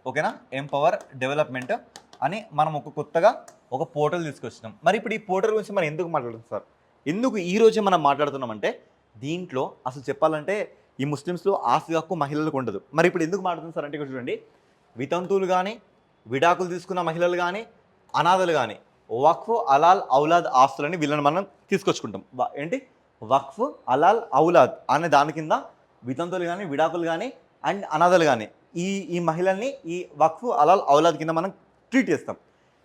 ఓకేనా? ఎంపవర్ డెవలప్మెంట్ అని మనం కొత్తగా ఒక పోర్టల్ తీసుకొచ్చినాం. మరి ఇప్పుడు ఈ పోర్టల్ గురించి మనం ఎందుకు మాట్లాడుతున్నాం సార్? ఎందుకు ఈరోజే మనం మాట్లాడుతున్నామంటే, దీంట్లో అసలు చెప్పాలంటే ఈ ముస్లిమ్స్లో ఆస్తి హక్కు మహిళలకు ఉండదు. మరి ఇప్పుడు ఎందుకు మాట్లాడుతుంది సార్ అంటే, ఇక్కడ చూడండి, వితంతువులు కానీ, విడాకులు తీసుకున్న మహిళలు కానీ, అనాథలు కానీ వక్ఫ్ అలాల్ ఔలాద్ ఆస్తులని వీళ్ళని మనం తీసుకొచ్చుకుంటాం. ఏంటి? వక్ఫ్ అలాల్ ఔలాద్ అనే దాని కింద వితంతువులు కానీ, విడాకులు కానీ అండ్ అనాథలు కానీ ఈ మహిళల్ని ఈ వక్ఫ్ అలాల్ ఔలాద్ కింద మనం ట్రీట్ చేస్తాం.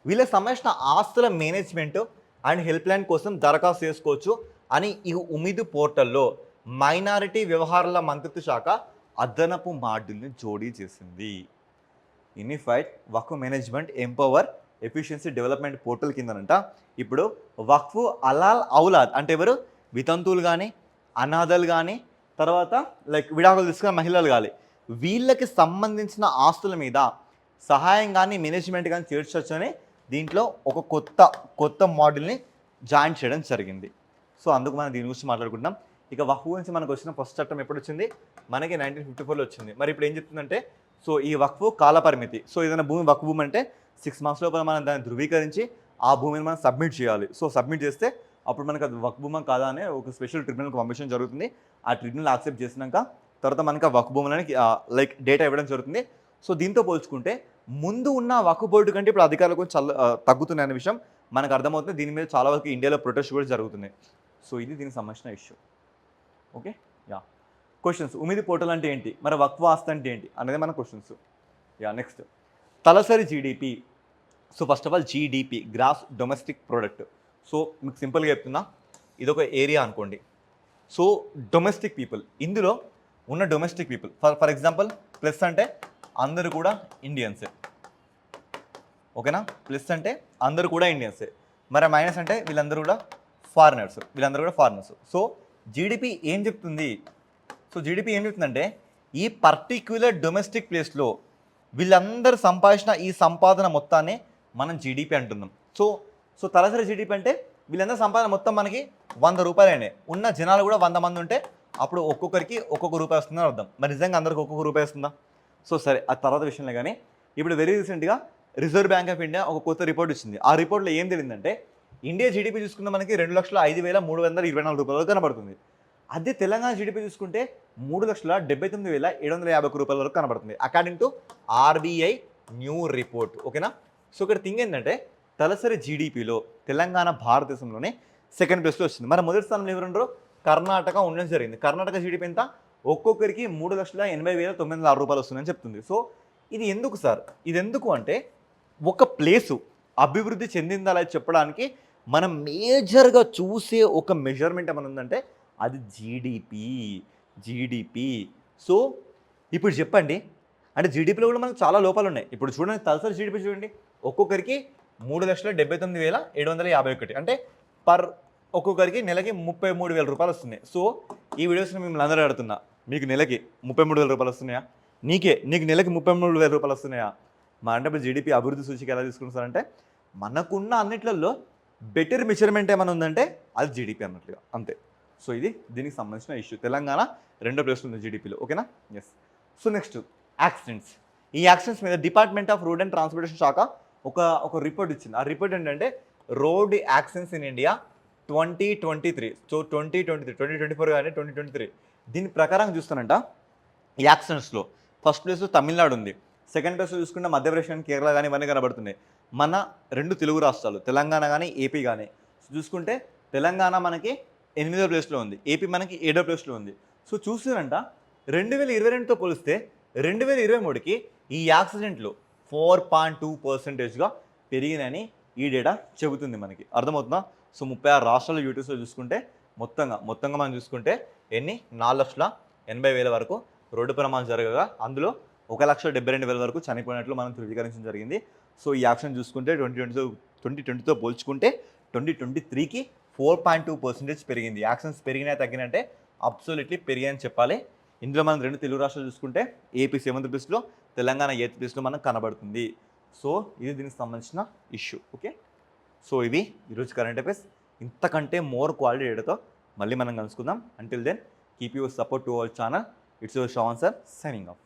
వీళ్ళకి సంబంధించిన ఆస్తుల మేనేజ్మెంట్ అండ్ హెల్ప్ లైన్ కోసం దరఖాస్తు చేసుకోవచ్చు అని ఈ ఉమిద్ పోర్టల్లో మైనారిటీ వ్యవహారాల మంత్రిత్వ శాఖ అదనపు మాడ్యూల్ని జోడీ చేసింది. Unified Waqf management empower efficiency development portal కిందనంట ఇప్పుడు వక్ఫ్ అలాల్ ఔలాద్ అంటే ఎవరు? వితంతువులు కానీ, అనాథలు కానీ, తర్వాత లైక్ విడాకులు తీసుకున్న మహిళలు కానీ, వీళ్ళకి సంబంధించిన ఆస్తుల మీద సహాయం కానీ మేనేజ్మెంట్ కానీ చేర్చొచ్చు అని దీంట్లో ఒక కొత్త మోడల్ని జాయిన్ చేయడం జరిగింది. సో అందుకు మనం దీని గురించి మాట్లాడుకుంటున్నాం. ఇక వక్ఫ్ గురించి మనకు వచ్చిన ఫస్ట్ చట్టం ఎప్పుడు వచ్చింది? మనకి 1954లో వచ్చింది. మరి ఇప్పుడు ఏం చెప్తుందంటే, సో ఈ వక్ఫ్ కాల పరిమితి. సో ఏదైనా వక్ఫ్ భూమి అంటే 6 months లోపల మనం దాన్ని ధృవీకరించి ఆ భూమిని మనం సబ్మిట్ చేయాలి. సో సబ్మిట్ చేస్తే అప్పుడు మనకు అది వక్ఫ్ భూమి కాదా అనే ఒక స్పెషల్ ట్రిబ్యునల్కి పంపించడం జరుగుతుంది. ఆ ట్రిబ్యునల్ యాక్సెప్ట్ చేసినాక తర్వాత మనకు ఆ వక్ఫ్ భూములని లైక్ డేటా ఇవ్వడం జరుగుతుంది. సో దీంతో పోల్చుకుంటే ముందు ఉన్న వక్ఫ్ బోర్డు కంటే ఇప్పుడు అధికారులు కొంచెం తగ్గుతున్నాయి అనే విషయం మనకు అర్థమవుతుంది. దీని మీద చాలా వరకు ఇండియాలో ప్రొటెస్ట్ కూడా జరుగుతున్నాయి. సో ఇది దీనికి సంబంధించిన issue. Okay, yeah. Questions. Umeed portal అంటే ఏంటి, మరి వక్ఫ్ ఆస్తి అంటే ఏంటి అనేది మన క్వశ్చన్స్. యా, నెక్స్ట్ తలసరి GDP. So first of all GDP gross domestic product. So మీకు సింపుల్గా చెప్తున్నా, ఇదొక ఏరియా అనుకోండి. సో డొమెస్టిక్ పీపుల్, ఇందులో ఉన్న domestic people for example plus అంటే అందరూ కూడా ఇండియన్సే, ఓకేనా? ప్లస్ అంటే అందరూ కూడా ఇండియన్సే. మరి మైనస్ అంటే వీళ్ళందరూ కూడా ఫారినర్స్. సో జీడిపి ఏం చెప్తుంది? సో జీడిపి ఏం చెప్తుందంటే, ఈ పర్టిక్యులర్ డొమెస్టిక్ ప్లేస్లో వీళ్ళందరూ సంపాదించిన ఈ సంపాదన మొత్తాన్ని మనం జీడిపి అంటున్నాం. సో తలసరి జీడిపి అంటే వీళ్ళందరూ సంపాదన మొత్తం మనకి 100 రూపాయలనే. ఉన్న జనాలు కూడా 100 మంది ఉంటే అప్పుడు ఒక్కొక్కరికి ఒక్కొక్క రూపాయి వస్తుందని అర్థం. మరి నిజంగా అందరికి ఒక్కొక్క రూపాయి వస్తుందా? సో సరే, ఆ తర్వాత విషయంలో కానీ ఇప్పుడు వెరీ రీసెంట్గా రిజర్వ్ బ్యాంక్ ఆఫ్ ఇండియా ఒక కొత్త రిపోర్ట్ ఇచ్చింది. ఆ రిపోర్ట్లో ఏం తెలిసిందంటే, ఇండియా జీడిపి చూసుకుంటే మనకి 2,05,324 కనబడుతుంది. అదే తెలంగాణ జీడిపి చూసుకుంటే 3,79,750 రూపాయల వరకు కనబడుతుంది, according to RBI new report. ఓకేనా? సో ఇక్కడ థింగ్ ఏంటంటే, తలసరి జీడిపిలో తెలంగాణ భారతదేశంలోనే సెకండ్ ప్లేస్లో వచ్చింది. మన మొదటి స్థానంలో ఎవరుండరు? కర్ణాటక ఉండడం జరిగింది. కర్ణాటక జీడిపి ఎంత? ఒక్కొక్కరికి 3,80,906 రూపాయలు వస్తుందని చెప్తుంది. సో ఇది ఎందుకు సార్? ఇది ఎందుకు అంటే ఒక ప్లేసు అభివృద్ధి చెందిందా లేదా చెప్పడానికి మనం మేజర్‌గా చూసే ఒక మెజర్‌మెంట్ ఏమైనా ఉందంటే అది జీడిపి. సో ఇప్పుడు చెప్పండి, అంటే జీడిపిలో కూడా మనకు చాలా లోపాలున్నాయి. ఇప్పుడు చూడండి తలసరి జీడిపి చూడండి. ఒక్కొక్కరికి 3,79,751 అంటే ఒక్కొక్కరికి నెలకి 33,000 రూపాయలు వస్తున్నాయి. సో ఈ వీడియోస్ని మిమ్మల్ని అందరూ అడుగుతున్నా, మీకు నెలకి 33,000 రూపాయలు వస్తున్నాయా? నీకు నెలకి 33,000 రూపాయలు వస్తున్నాయా? మా అంటే ఇప్పుడు జీడిపి అభివృద్ధి సూచిక ఎలా తీసుకుంటారంటే మనకున్న అన్నిట్లలో బెటర్ మెజర్మెంట్ ఏమైనా ఉందంటే అది జీడిపి అన్నట్లుగా అంతే. సో ఇది దీనికి సంబంధించిన ఇష్యూ. తెలంగాణ 2వ ప్లేస్లో ఉంది జీడిపిలో. ఓకేనా? ఎస్. So next accidents. ఈ యాక్సిడెంట్స్ మీద department of road and transportation శాఖ ఒక రిపోర్ట్ ఇచ్చింది. ఆ రిపోర్ట్ ఏంటంటే road accidents in India 2023. So 2024 కానీ 2023 దీని ప్రకారం చూస్తానంట ఈ యాక్సిడెంట్స్లో ఫస్ట్ ప్లేస్లో తమిళనాడు ఉంది. సెకండ్ ప్లేస్లో చూసుకుంటే మధ్యప్రదేశ్ కానీ కేరళ కానీ ఇవన్నీ కనబడుతున్నాయి. మన 2 తెలుగు రాష్ట్రాలు తెలంగాణ కానీ ఏపీ కానీ చూసుకుంటే తెలంగాణ మనకి 8వ ప్లేస్లో ఉంది, ఏపీ మనకి 7వ ప్లేస్లో ఉంది. సో చూస్తారంట 2022తో పోలిస్తే 2023కి ఈ యాక్సిడెంట్లు 4.2%గా పెరిగినని ఈ డేటా చెబుతుంది మనకి. అర్థమవుతుందా? సో 36 రాష్ట్రాలు యూట్యూబ్స్లో చూసుకుంటే మొత్తంగా మనం చూసుకుంటే 4,80,000 వరకు రోడ్డు ప్రమాదం జరగగా అందులో 1,72,000 వరకు చనిపోయినట్లు మనం ధృవీకరించడం జరిగింది. సో ఈ యాక్షన్ చూసుకుంటే 2020తో పోల్చుకుంటే 2023కి 4.2% పెరిగింది. యాక్షన్స్ పెరిగినా తగ్గినంటే అబ్సల్యూట్లీ పెరిగాయని చెప్పాలి. ఇందులో మనం 2 తెలుగు రాష్ట్రాలు చూసుకుంటే ఏపీ 7th ప్లేస్లో, తెలంగాణ 8th ప్లేస్లో మనకు కనబడుతుంది. సో ఇది దీనికి సంబంధించిన ఇష్యూ. ఓకే, సో ఇవి ఈరోజు కరెంట్ అఫైర్స్. ఇంతకంటే మోర్ క్వాలిటీ డేటాతో మళ్ళీ మనం కలుసుకుందాం. Until then keep your support to our channel. It's your Shravan sir signing of.